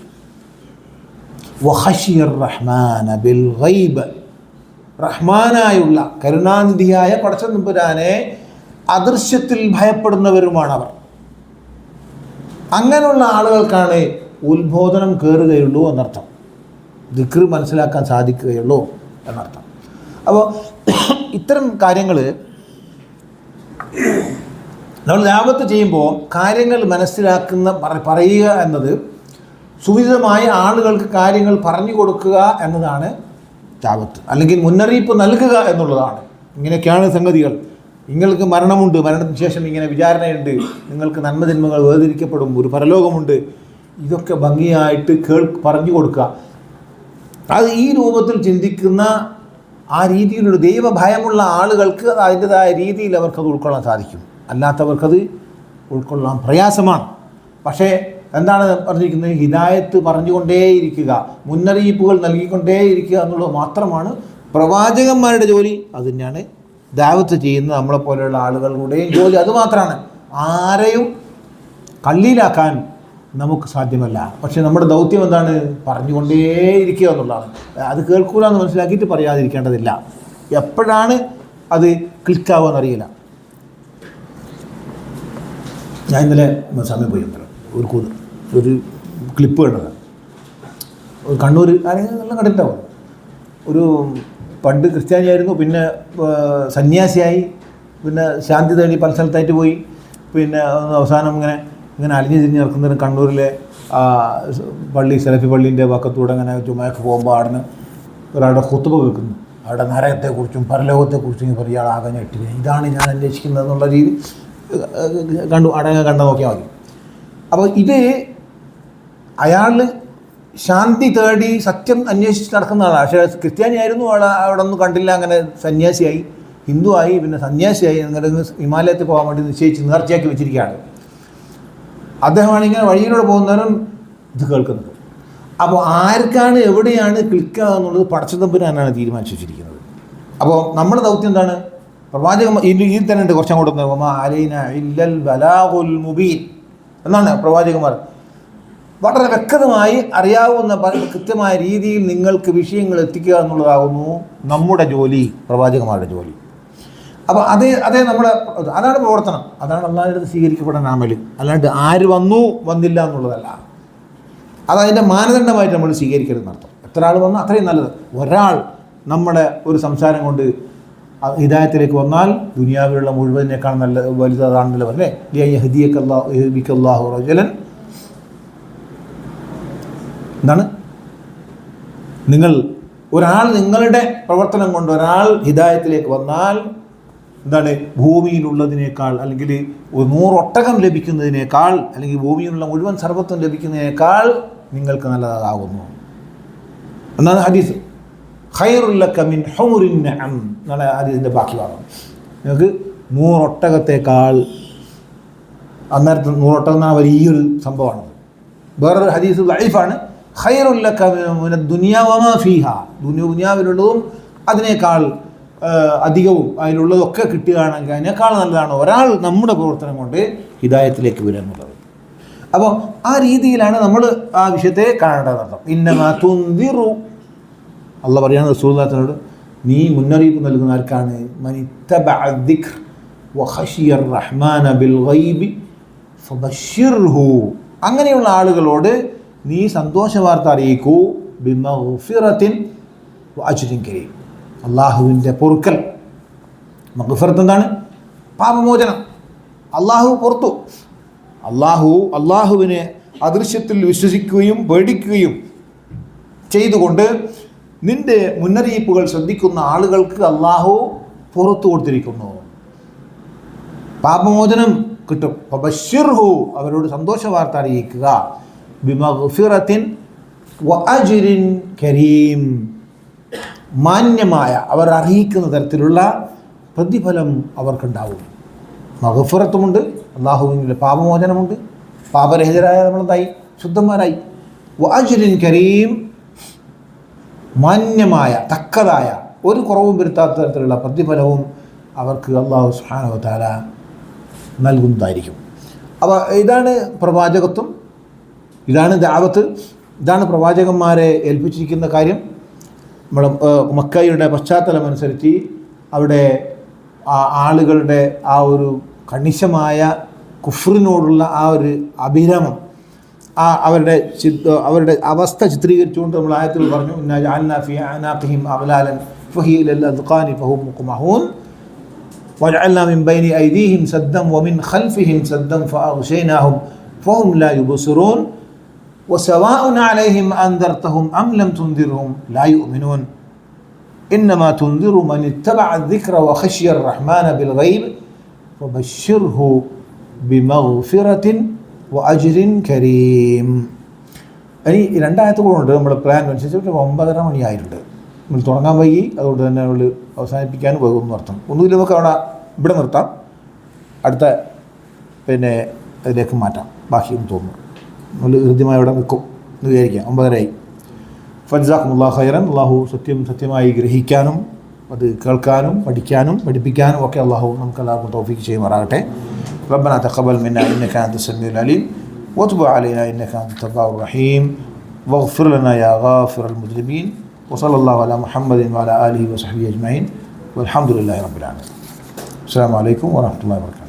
വഖശിയ الرحمن بالغيب, റഹ്മാനായുള്ള കരുണാനിധിയായ പടച്ചതമ്പുരാനെ അദൃശ്യത്തിൽ ഭയപ്പെടുന്നവരുമാണവർ. അങ്ങനെയുള്ള ആളുകൾക്കാണ് ഉത്ബോധനം കയറുകയുള്ളൂ എന്നർത്ഥം, ദിക്ർ മനസ്സിലാക്കാൻ സാധിക്കുകയുള്ളൂ എന്നർത്ഥം. അപ്പോൾ ഇത്തരം കാര്യങ്ങൾ നമ്മൾ ദഅവത്ത് ചെയ്യുമ്പോൾ കാര്യങ്ങൾ മനസ്സിലാക്കുന്ന പറയുക എന്നത് സുവിദിതമായ ആളുകൾക്ക് കാര്യങ്ങൾ പറഞ്ഞു കൊടുക്കുക എന്നതാണ് ദഅവത്ത്, അല്ലെങ്കിൽ മുന്നറിയിപ്പ് നൽകുക എന്നുള്ളതാണ്. ഇങ്ങനെയൊക്കെയാണ് സംഗതികൾ. നിങ്ങൾക്ക് മരണമുണ്ട്, മരണത്തിന് ശേഷം ഇങ്ങനെ വിചാരണയുണ്ട്, നിങ്ങൾക്ക് നന്മതിന്മകൾ വേർതിരിക്കപ്പെടും, ഒരു പരലോകമുണ്ട്, ഇതൊക്കെ ഭംഗിയായിട്ട് പറഞ്ഞു കൊടുക്കുക. അത് ഈ രൂപത്തിൽ ചിന്തിക്കുന്ന ആ രീതിയിലുള്ള ദൈവഭയമുള്ള ആളുകൾക്ക് അത് അതിൻ്റെതായ രീതിയിൽ അവർക്കത് ഉൾക്കൊള്ളാൻ സാധിക്കും. അല്ലാത്തവർക്കത് ഉൾക്കൊള്ളാൻ പ്രയാസമാണ്. പക്ഷേ എന്താണ് പറഞ്ഞിരിക്കുന്നത്? ഹിദായത്ത് പറഞ്ഞുകൊണ്ടേയിരിക്കുക, മുന്നറിയിപ്പുകൾ നൽകിക്കൊണ്ടേയിരിക്കുക എന്നുള്ളത് മാത്രമാണ് പ്രവാചകന്മാരുടെ ജോലി. അത് തന്നെയാണ് ദഅവത്ത് ചെയ്യുന്ന നമ്മളെപ്പോലെയുള്ള ആളുകളുടെയും ജോലി. അതുമാത്രമാണ്. ആരെയും കള്ളിയിലാക്കാൻ നമുക്ക് സാധ്യമല്ല. പക്ഷേ നമ്മുടെ ദൗത്യം എന്താണ്? പറഞ്ഞുകൊണ്ടേയിരിക്കുക എന്നുള്ളതാണ്. അത് കേൾക്കൂല എന്ന് മനസ്സിലാക്കിയിട്ട് പറയാതിരിക്കേണ്ടതില്ല. എപ്പോഴാണ് അത് ക്ലിക്കാവുക എന്നറിയില്ല. ഞാൻ ഇന്നലെ സമയം പോയി ഒരു ക്ലിപ്പ് കണ്ടതാണ്. കണ്ണൂർ ആരെങ്കിലും നല്ല കണ്ടിട്ടുണ്ടാവും. ഒരു പണ്ട് ക്രിസ്ത്യാനിയായിരുന്നു, പിന്നെ സന്യാസിയായി, പിന്നെ ശാന്തി തേടി പല സ്ഥലത്തായിട്ട് പോയി, പിന്നെ അവസാനം ഇങ്ങനെ അലിഞ്ഞു തിരിഞ്ഞ് നടക്കുന്നതിന് കണ്ണൂരിലെ പള്ളി, സലഫി പള്ളീൻ്റെ പക്കത്തൂടെ ഇങ്ങനെ ചുമയൊക്കെ പോകുമ്പോൾ അവിടെ ഒരാളുടെ ഖുത്ബ കേൾക്കുന്നു. അവിടെ നരകത്തെക്കുറിച്ചും പരലോകത്തെക്കുറിച്ചും ഇയാൾ ആകെ ഞെട്ടി. ഇതാണ് ഞാൻ അന്വേഷിക്കുന്നത് എന്നുള്ള രീതി കണ്ട നോക്കിയാൽ മതി. അപ്പോൾ ഇത് അയാൾ ശാന്തി തേടി സത്യം അന്വേഷിച്ച് നടക്കുന്ന ആളാണ്. പക്ഷേ ക്രിസ്ത്യാനിയായിരുന്നു, അവിടെ ഒന്നും കണ്ടില്ല, അങ്ങനെ സന്യാസിയായി, ഹിന്ദുവായി, പിന്നെ സന്യാസിയായി, അങ്ങനെ ഹിമാലയത്തിൽ പോകാൻ വേണ്ടി നിശ്ചയിച്ച് നേർച്ചയാക്കി വെച്ചിരിക്കുകയാണ്. അദ്ദേഹമാണ് ഇങ്ങനെ വഴിയിലൂടെ പോകുന്നവരും ഇത് കേൾക്കുന്നത്. അപ്പോൾ ആർക്കാണ് എവിടെയാണ് ക്ലിക്കാകുക എന്നുള്ളത് പടച്ചതമ്പുരാനാണ് തീരുമാനിച്ചു വെച്ചിരിക്കുന്നത്. അപ്പോൾ നമ്മുടെ ദൗത്യം എന്താണ്? പ്രവാചകൻ ഇതിൽ തന്നെ ഉണ്ട് കുറച്ചങ്ങോട്ട് അലൈന ഇല്ലൽ ബലാഗുൽ മുബീൻ എന്നാണ് പ്രവാചകന്മാർ വളരെ വ്യക്തമായി അറിയാവുന്ന കൃത്യമായ രീതിയിൽ നിങ്ങൾക്ക് വിഷയങ്ങൾ എത്തിക്കുക എന്നുള്ളതാകുന്നു നമ്മുടെ ജോലി, പ്രവാചകന്മാരുടെ ജോലി. അപ്പോൾ അതേ അതാണ് പ്രവർത്തനം, അതാണ് അള്ളാഹുവിൻ്റെ അടുത്ത് സ്വീകരിക്കപ്പെടാൻ അമൽ. അല്ലാണ്ട് ആര് വന്നില്ല എന്നുള്ളതല്ല. അതതിൻ്റെ മാനദണ്ഡമായിട്ട് നമ്മൾ സ്വീകരിക്കരുതെന്നർത്ഥം. എത്ര ആൾ വന്നു അത്രയും നല്ലത്. ഒരാൾ നമ്മുടെ ഒരു സംസാരം കൊണ്ട് ഹിദായത്തിലേക്ക് വന്നാൽ ദുനിയാവിലുള്ള മുഴുവതിനേക്കാൾ നല്ല വലുതാണല്ലോ അല്ലേ. യഹ്ദിയക്കല്ലാഹു റജുലൻ എന്താണ് നിങ്ങളുടെ പ്രവർത്തനം കൊണ്ട് ഒരാൾ ഹിദായത്തിലേക്ക് വന്നാൽ എന്താണ് ഭൂമിയിലുള്ളതിനേക്കാൾ, അല്ലെങ്കിൽ 100 ഒട്ടകം ലഭിക്കുന്നതിനേക്കാൾ, അല്ലെങ്കിൽ ഭൂമിയിലുള്ള മുഴുവൻ സർവത്വം ലഭിക്കുന്നതിനേക്കാൾ നിങ്ങൾക്ക് നല്ലതാകുന്നു എന്നാണ് ഹദീസ്. ഖൈറുൽ ലക മിൻ ഹുമുറിൻ നഅം എന്നാണ് ഹദീസിൻ്റെ ബാക്കി ഭാഗം. നിങ്ങൾക്ക് 100 ഒട്ടകത്തേക്കാൾ, അന്നേരത്തെ 100 ഒട്ടകം എന്നാണ് വലിയൊരു സംഭവമാണ്. വേറൊരു ഹദീസ് ദഈഫാണ്. ഖൈറുൽ ലക മിന ദുനിയ വമാ ഫീഹാ, ദുനിയാവിലുള്ളതും അതിനേക്കാൾ അധികവും അതിലുള്ളതൊക്കെ കിട്ടുകയാണെങ്കിൽ അതിനേക്കാൾ നല്ലതാണ് ഒരാൾ നമ്മുടെ പ്രവർത്തനം കൊണ്ട് ഹിദായത്തിലേക്ക് വരിക എന്നുള്ളത്. അപ്പോൾ ആ രീതിയിലാണ് നമ്മൾ ആ വിഷയത്തെ കാണേണ്ടതർത്ഥം. ഇന്നമാ തുൻദിറു, അള്ളാഹ് പറയാണ് റസൂലുള്ളാഹിനോട്, നീ മുന്നറിയിപ്പ് നൽകുന്ന ആർക്കാണ്? മനിത്തബഅ ദിക്ർ വഖശിയ റഹ്മാന ബിൽ ഗൈബി ഫബശ്ശിർഹു, അങ്ങനെയുള്ള ആളുകളോട് നീ സന്തോഷവാർത്ത അറിയിക്കൂ. ബിമഗ്ഫിറത്തിൻ വഅജ്രിൻ കരീം, അള്ളാഹുവിൻ്റെ പൊറുക്കൽ. മഗ്ഫിറത്ത് എന്താണ്? പാപമോചനം. അള്ളാഹു പുറത്തു. അള്ളാഹുവിനെ അദൃശ്യത്തിൽ വിശ്വസിക്കുകയും പേടിക്കുകയും ചെയ്തുകൊണ്ട് നിന്റെ മുന്നറിയിപ്പുകൾ ശ്രദ്ധിക്കുന്ന ആളുകൾക്ക് അള്ളാഹു പുറത്തു കൊടുത്തിരിക്കുന്നു, പാപമോചനം കിട്ടും. ഫബശ്ശിർഹു, അവരോട് സന്തോഷവാർത്ത അറിയിക്കുക. ബിമഗ്ഫിറത്തിൻ വഅജ്രിൻ കരീം, മാന്യമായ, അവർ അറിയിക്കുന്ന തരത്തിലുള്ള പ്രതിഫലം അവർക്കുണ്ടാവും. മഗ്ഫിറത്തുമുണ്ട്, അള്ളാഹുവിൻ്റെ പാപമോചനമുണ്ട്, പാപരഹിതരായ നമ്മളെന്തായി? ശുദ്ധന്മാരായി. വഅജ്രിൻ കരീം, മാന്യമായ, തക്കതായ, ഒരു കുറവും വരുത്താത്ത തരത്തിലുള്ള പ്രതിഫലവും അവർക്ക് അള്ളാഹു സുബ്ഹാനഹു വ തആല നൽകുന്നതായിരിക്കും. അപ്പോൾ ഇതാണ് പ്രവാചകത്വം, ഇതാണ് ദഅവത്ത്, ഇതാണ് പ്രവാചകന്മാരെ ഏൽപ്പിച്ചിരിക്കുന്ന കാര്യം. നമ്മുടെ മക്കയുടെ പശ്ചാത്തലമനുസരിച്ച് അവിടെ ആളുകളുടെ ആ ഒരു കണിശമായ കുഫ്റിനോടുള്ള ആ ഒരു അഭിരമം, അവരുടെ അവസ്ഥ ചിത്രീകരിച്ചുകൊണ്ട് നമ്മൾ ആയത്തിൽ പറഞ്ഞു, ഇന്നാ ജഅൽനാ ഫീ അനാഖിഹിം അഗ്ലാലൻ فهي إلى الأذقان فهم مقمحون وجعلنا من بين أيديهم سدا ومن خلفهم سدا فأغشيناهم فهم لا يبصرون وسواء عليهم أنذرتهم أم لم تنذرهم لا يؤمنون إنما تنذر من اتبع الذكر وخشي الرحمن بالغيب فبشره بمغفرة وأجر كريم. ഇനി രണ്ടായത്തുകളുണ്ട്. നമ്മുടെ പ്ലാൻ അനുസരിച്ച് 9:30 മണിയായിട്ടുണ്ട്. നമ്മൾ തുടങ്ങാൻ വൈകി, അതുകൊണ്ട് തന്നെ നമ്മൾ അവസാനിപ്പിക്കാൻ പോകുമെന്ന് അർത്ഥം. ഒന്നുമില്ല, നമുക്ക് ഇവിടെ നിർത്താം, അടുത്ത അതിലേക്ക് മാറ്റാം, ബാക്കിയും തോന്നുന്നു. നമ്മൾ ഹൃദ്യമായി ഇവിടെ നിൽക്കും എന്ന് വിചാരിക്കാം. 9:30 ഫജസാക്കുമുല്ലാഹു ഖൈറൻ. അള്ളാഹു സത്യമായി ഗ്രഹിക്കാനും അത് കേൾക്കാനും പഠിക്കാനും പഠിപ്പിക്കാനും ഒക്കെ അള്ളാഹു നമുക്ക് എല്ലാവർക്കും തൗഫീഖ് ചെയ്യുമാറാകട്ടെ. റബ്ബനാ തഖബ്ബൽ മിന്നാ ഇന്നക അൻതസ് സമീഉൽ അലീം വതുബ് അലൈനാ ഇന്നക അൻതത് തവ്വാബുർ റഹീം വഗ്ഫിർ ലനാ യാ ഗാഫിറൽ മുദ്നിബീൻ വസല്ലല്ലാഹു അലാ മുഹമ്മദിൻ വഅലാ ആലിഹി വസഹ്ബിഹി അജ്മഈൻ വൽഹംദുലില്ലാഹി റബ്ബിൽ ആലമീൻ. അസ്സലാമു അലൈക്കും വറഹ്മത്തുള്ളാഹി വബറകാതുഹു.